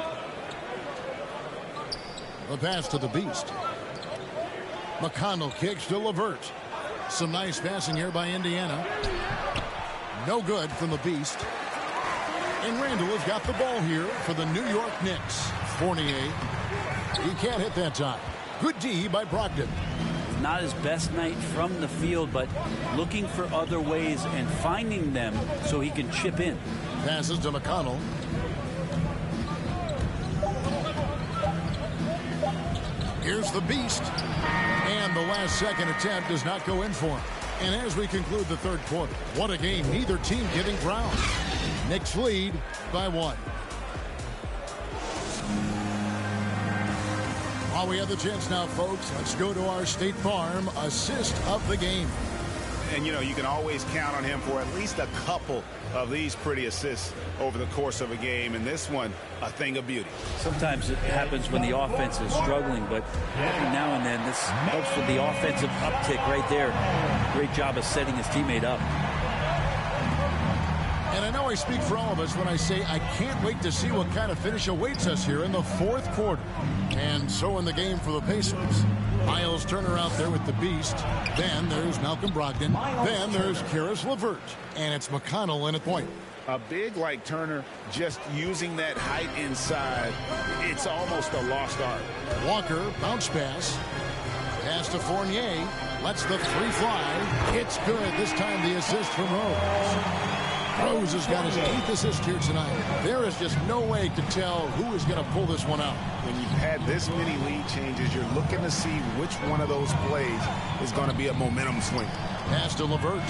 The pass to the Beast. McConnell kicks to LeVert. Some nice passing here by Indiana. No good from the Beast. And Randle has got the ball here for the New York Knicks. Fournier. He can't hit that time. Good D by Brogdon. Not his best night from the field, but looking for other ways and finding them so he can chip in. Passes to McConnell. Here's the Beast. And the last second attempt does not go in for him. And as we conclude the third quarter, what a game. Neither team giving ground. Knicks lead by 1. While we have the chance now, folks, let's go to our State Farm assist of the game. And, you know, you can always count on him for at least a couple of these pretty assists over the course of a game. And this one, a thing of beauty. Sometimes it happens when the offense is struggling, but every now and then this helps with the offensive uptick right there. Great job of setting his teammate up. And I know I speak for all of us when I say I can't wait to see what kind of finish awaits us here in the fourth quarter. And so in the game for the Pacers. Miles Turner out there with the beast. Then there's Malcolm Brogdon. Then there's Karis LeVert. And it's McConnell in at point. A big like Turner just using that height inside, it's almost a lost art. Walker, bounce pass. Pass to Fournier. Lets the three fly. It's good. This time the assist from Rose. Rose has got his 8th assist here tonight. There is just no way to tell who is going to pull this one out. When you've had this many lead changes, you're looking to see which one of those plays is going to be a momentum swing. Pass to LeVert.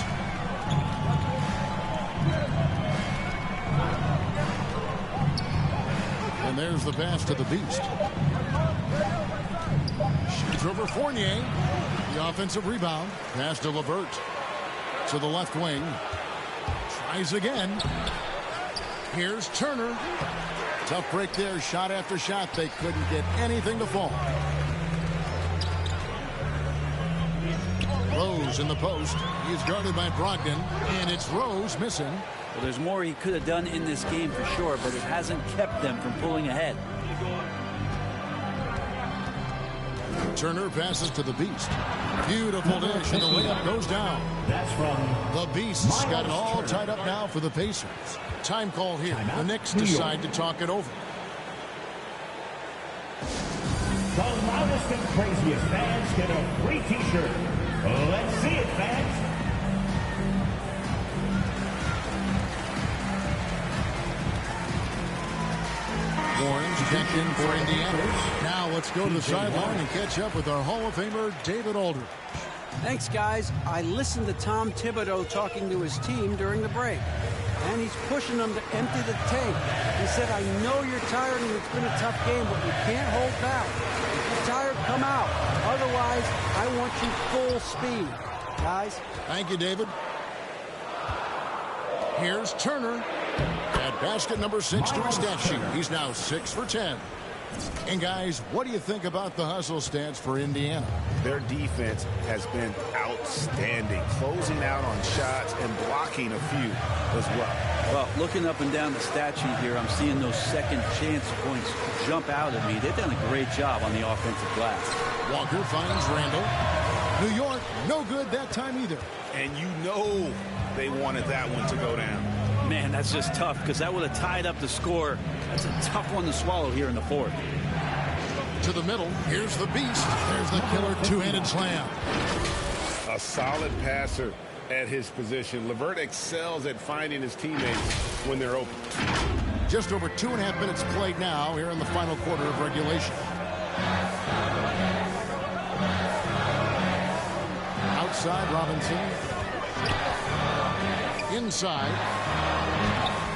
And there's the pass to the beast. Shoots over Fournier. The offensive rebound. Pass to LeVert. To the left wing. Tries again. Here's Turner. Tough break there. Shot after shot. They couldn't get anything to fall. Rose in the post. He's guarded by Brogdon. And it's Rose missing. Well, there's more he could have done in this game for sure, but it hasn't kept them from pulling ahead. Turner passes to the beast. Beautiful dish, and the layup goes down. That's from the Beast's got it all tied up now for the Pacers. Time call here. The Knicks decide to talk it over. The loudest and craziest fans get a free T-shirt. Let's see it, fans. Warren's checked in for Indiana. Now let's go to the sideline and catch up with our Hall of Famer, David Aldridge. Thanks, guys. I listened to Tom Thibodeau talking to his team during the break, and he's pushing them to empty the tank. He said, I know you're tired and it's been a tough game, but you can't hold back. If you're tired, come out. Otherwise, I want you full speed. Guys. Thank you, David. Here's Turner. At basket number 6 to his stat sheet. He's now 6 for 10. And guys, what do you think about the hustle stats for Indiana? Their defense has been outstanding, closing out on shots and blocking a few as well. Well, looking up and down the stat sheet here, I'm seeing those second chance points jump out at me. They've done a great job on the offensive glass. Walker finds Randall. New York, no good that time either. And you know they wanted that one to go down. Man, that's just tough because that would have tied up the score. That's a tough one to swallow here in the fourth. To the middle. Here's the beast. There's the killer two-handed slam. A solid passer at his position. LeVert excels at finding his teammates when they're open. Just over 2.5 minutes played now here in the final quarter of regulation. Outside, Robinson. Inside.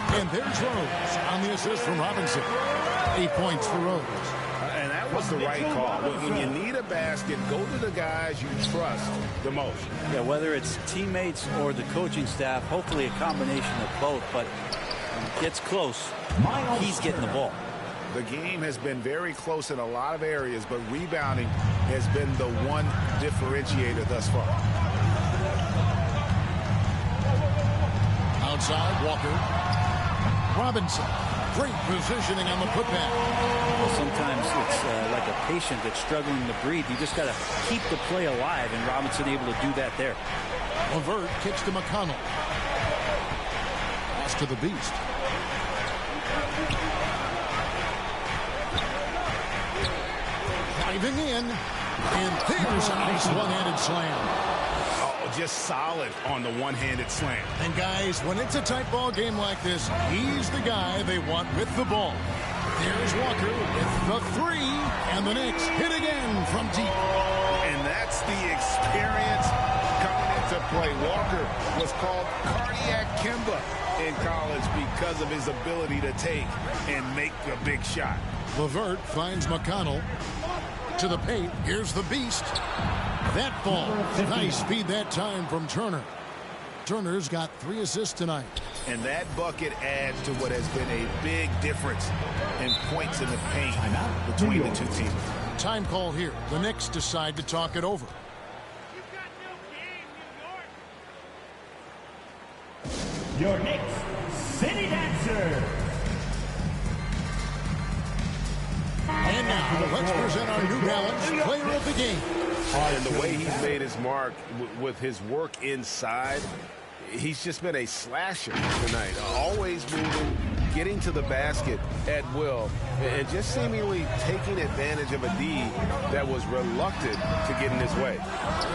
And there's Rose on the assist from Robinson. 8 points for Rose. And that was the right call. When you need a basket, go to the guys you trust the most. Yeah, whether it's teammates or the coaching staff, hopefully a combination of both. But when it gets close, he's getting the ball. The game has been very close in a lot of areas, but rebounding has been the one differentiator thus far. Outside, Walker. Robinson, great positioning on the putback. Well, sometimes it's like a patient that's struggling to breathe. You just got to keep the play alive, and Robinson able to do that there. LeVert kicks to McConnell. Pass to the beast. Driving in, and there's a nice one-handed slam. Just solid on the one-handed slam. And guys, when it's a tight ball game like this, he's the guy they want with the ball. There's Walker with the three, and the Knicks hit again from deep. And that's the experience coming into play. Walker was called Cardiac Kimba in college because of his ability to take and make a big shot. LeVert finds McConnell to the paint. Here's the beast. That ball. Nice speed that time from Turner. Turner's got 3 assists tonight. And that bucket adds to what has been a big difference in points in the paint between the two teams. Time call here. The Knicks decide to talk it over. Your Knicks City Dancer. And now, let's present our New Balance player of the game. And the way he's made his mark with his work inside, he's just been a slasher tonight. Always moving, getting to the basket at will, and just seemingly taking advantage of a D that was reluctant to get in his way.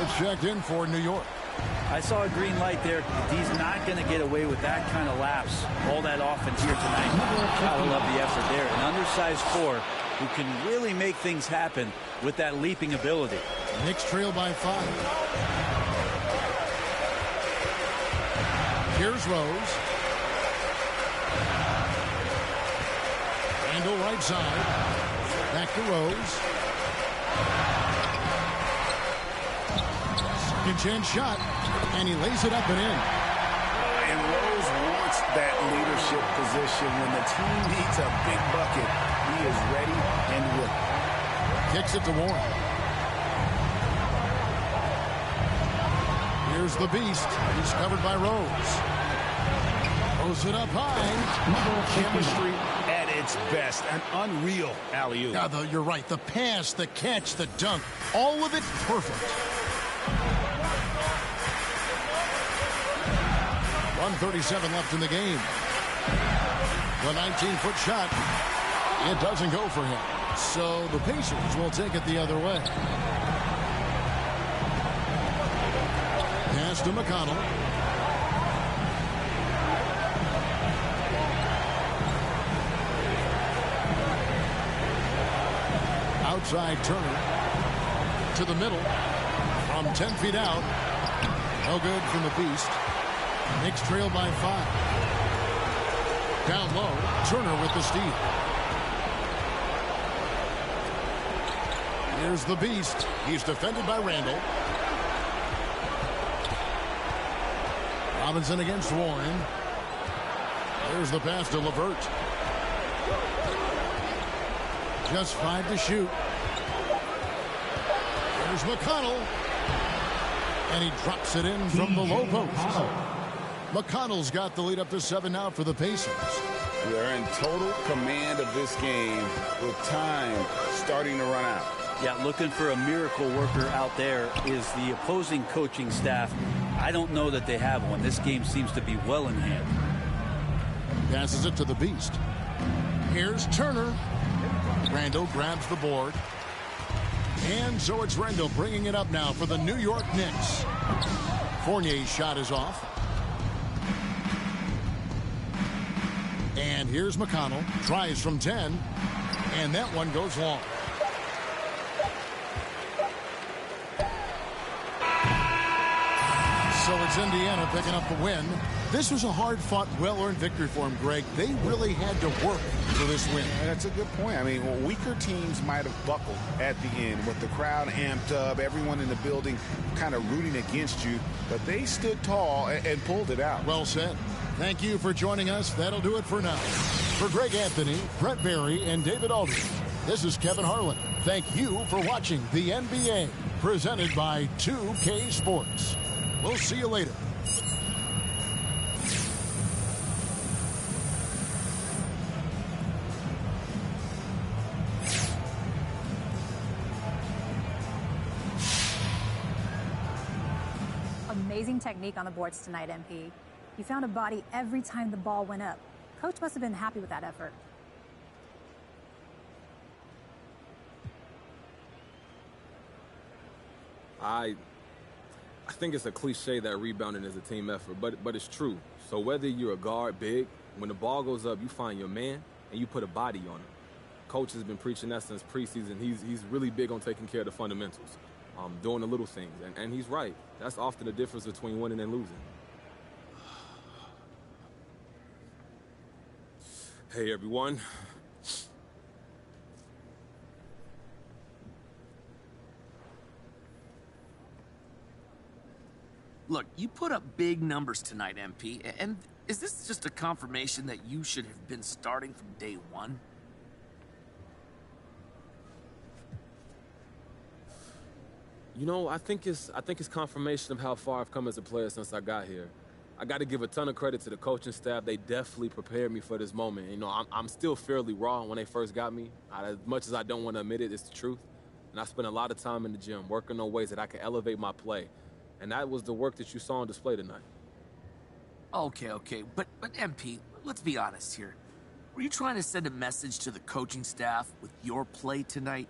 It's checked in for New York. I saw a green light there. D's not going to get away with that kind of lapse all that often here tonight. Gotta love the effort there. An undersized 4 who can really make things happen with that leaping ability. Knicks trail by 5. Here's Rose. Randall right side. Back to Rose. Second chance shot. And he lays it up and in. And Rose wants that leadership position. When the team needs a big bucket, he is ready and willing. Kicks it to Warren. Here's the beast. He's covered by Rose. Throws it up high. Chemistry at its best. An unreal alley-oop. Yeah, you're right. The pass, the catch, the dunk. All of it perfect. 1:37 left in the game. The 19-foot shot. It doesn't go for him. So the Pacers will take it the other way. Pass to McConnell. Outside Turner. To the middle. From 10 feet out. No good from the Beast. Knicks trail by 5. Down low. Turner with the steal. Here's the Beast. He's defended by Randall. Robinson against Warren. There's the pass to LeVert. Just 5 to shoot. There's McConnell. And he drops it in from the low post. McConnell's got the lead up to 7 now for the Pacers. They're in total command of this game with time starting to run out. Yeah, looking for a miracle worker out there is the opposing coaching staff. I don't know that they have one. This game seems to be well in hand. Passes it to the Beast. Here's Turner. Randall grabs the board. And so it's Randall bringing it up now for the New York Knicks. Fournier's shot is off. And here's McConnell. Tries from 10. And that one goes long. So it's Indiana picking up the win. This was a hard-fought, well-earned victory for him, Greg. They really had to work for this win. That's a good point. I mean, weaker teams might have buckled at the end with the crowd amped up, everyone in the building kind of rooting against you, but they stood tall and pulled it out. Well said. Thank you for joining us. That'll do it for now. For Greg Anthony, Brett Barry, and David Aldridge, this is Kevin Harlan. Thank you for watching the NBA, presented by 2K Sports. We'll see you later. Amazing technique on the boards tonight, MP. You found a body every time the ball went up. Coach must have been happy with that effort. I think it's a cliche that rebounding is a team effort, but it's true. So whether you're a guard, big, when the ball goes up, you find your man and you put a body on him. Coach has been preaching that since preseason. He's really big on taking care of the fundamentals, doing the little things, and he's right. That's often the difference between winning and losing. Hey, everyone. Look, you put up big numbers tonight, MP, and is this just a confirmation that you should have been starting from day one? You know, I think it's confirmation of how far I've come as a player since I got here. I got to give a ton of credit to the coaching staff. They definitely prepared me for this moment. You know, I'm still fairly raw when they first got me. As much as I don't want to admit it, it's the truth. And I spent a lot of time in the gym working on ways that I could elevate my play. And that was the work that you saw on display tonight. Okay. But MP, let's be honest here. Were you trying to send a message to the coaching staff with your play tonight?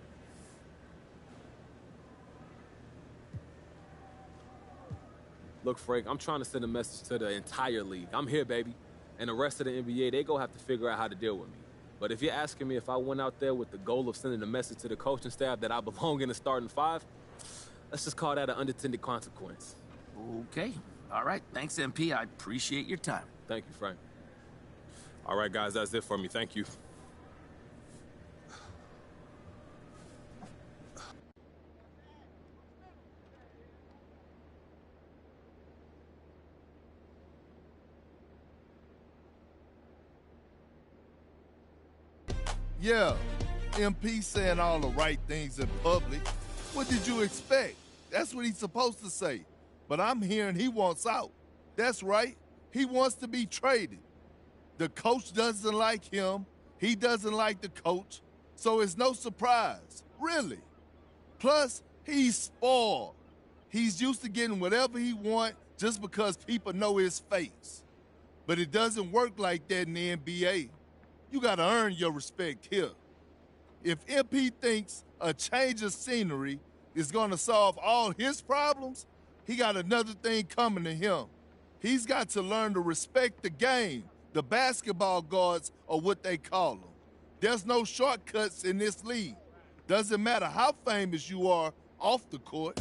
Look, Frank, I'm trying to send a message to the entire league. I'm here, baby. And the rest of the NBA, they go have to figure out how to deal with me. But if you're asking me if I went out there with the goal of sending a message to the coaching staff that I belong in the starting five, let's just call that an unintended consequence. Okay. All right. Thanks, MP. I appreciate your time. Thank you, Frank. All right, guys, that's it for me. Thank you. Yeah, MP saying all the right things in public. What did you expect? That's what he's supposed to say. But I'm hearing he wants out. That's right. He wants to be traded. The coach doesn't like him. He doesn't like the coach. So it's no surprise, really. Plus, he's spoiled. He's used to getting whatever he wants just because people know his face. But it doesn't work like that in the NBA. You gotta earn your respect here. If MP thinks a change of scenery is gonna solve all his problems, he got another thing coming to him. He's got to learn to respect the game. The basketball gods are what they call them. There's no shortcuts in this league. Doesn't matter how famous you are off the court.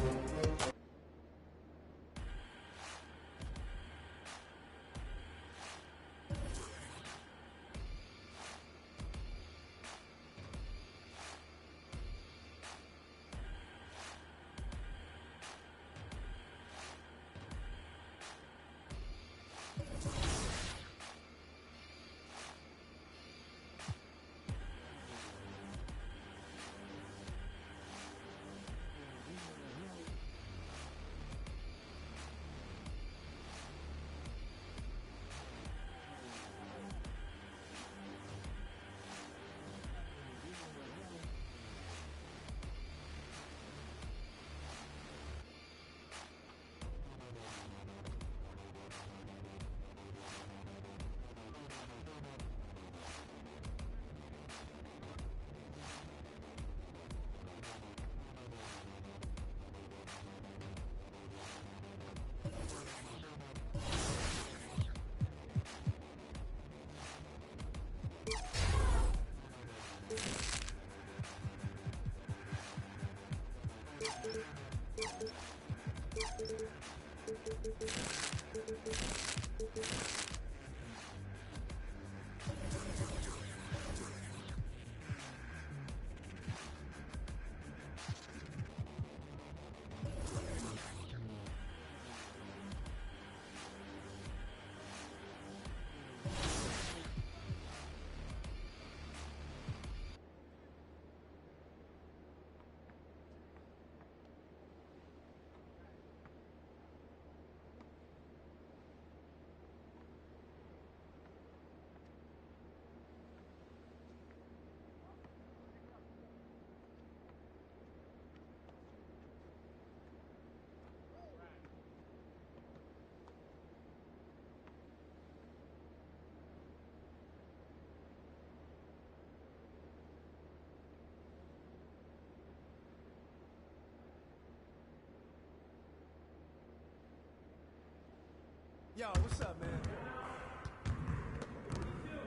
Yo, what's up, man?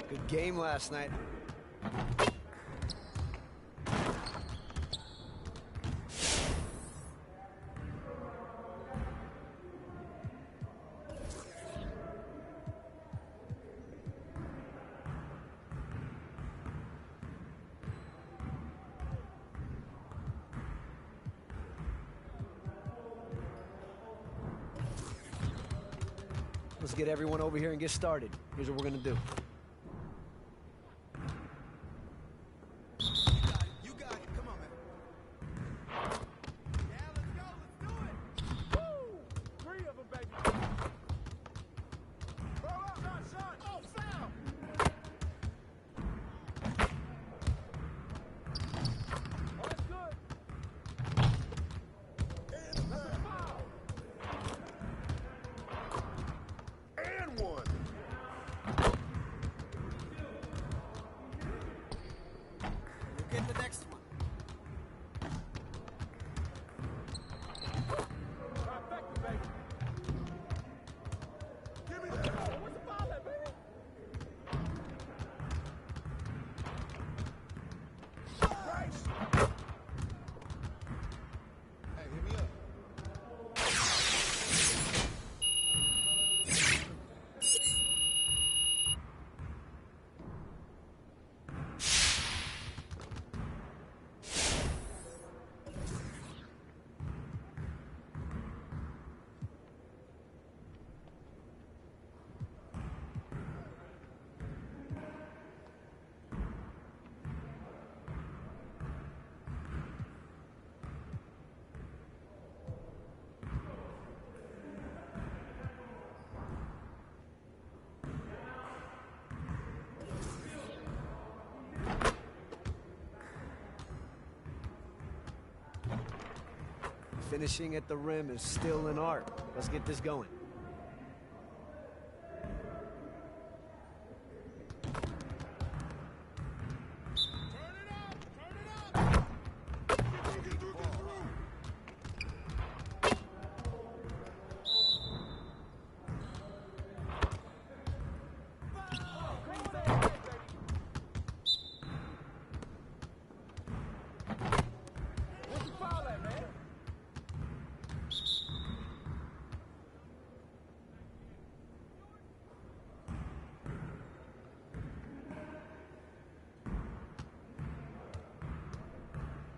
Good game last night. Let's get everyone over here and get started. Here's what we're gonna do. You got it. Come on, man. Yeah, let's go. Let's do it. Woo! 3 of them, baby. Throw up, Sean. Oh, foul. Oh, that's good. And a foul. And 1. We'll get the next one. Trifecta, baby. Give me that. Where's the foul at, baby? Christ. Hey, hit me up. Finishing at the rim is still an art. Let's get this going. Where's the foul at, man?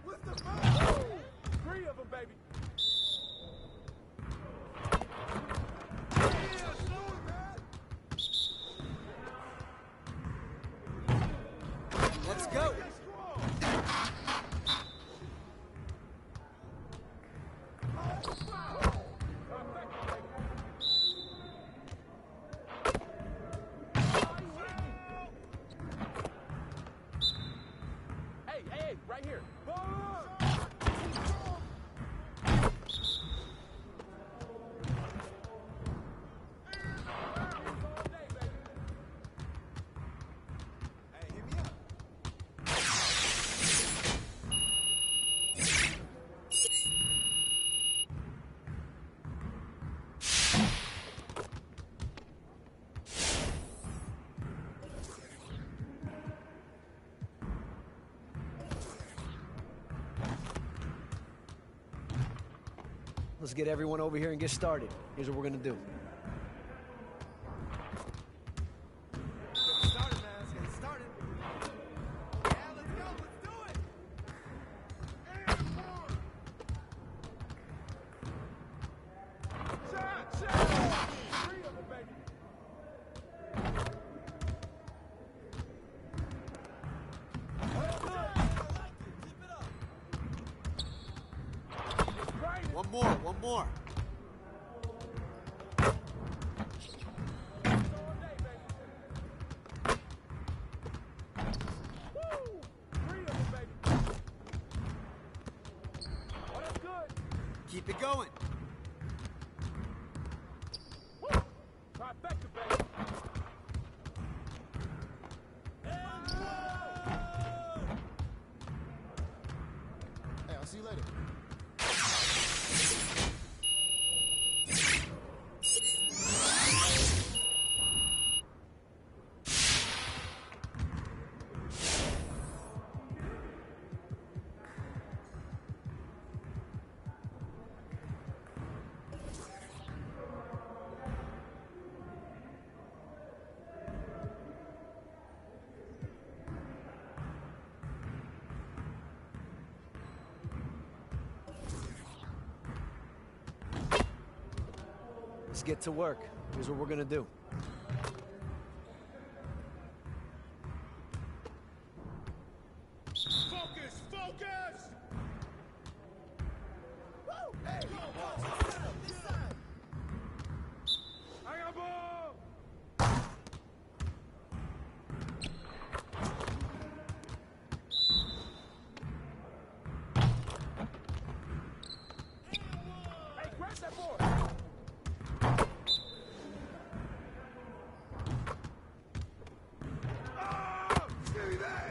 What's the foul? 3 of them, baby. Yeah, let's do it, man. Let's go. Hey, right here. Hey, hit me up. Let's get everyone over here and get started. Here's what we're gonna do. Get started, man. Let's get started. Yeah, let's go. Let's do it. And 1. Shot. 3 of them, baby. That's good. I like it. Keep it up. One more. Woo! 3 of them, baby. Oh, that's good. Keep it going. Woo! Trifecta, baby. And 1. Hey, I'll see you later. get to work. Here's what we're going to do. Focus! Focus! Woo! Hey, go, go, this side! I got ball! Hey, grab that board! Oh, give me that!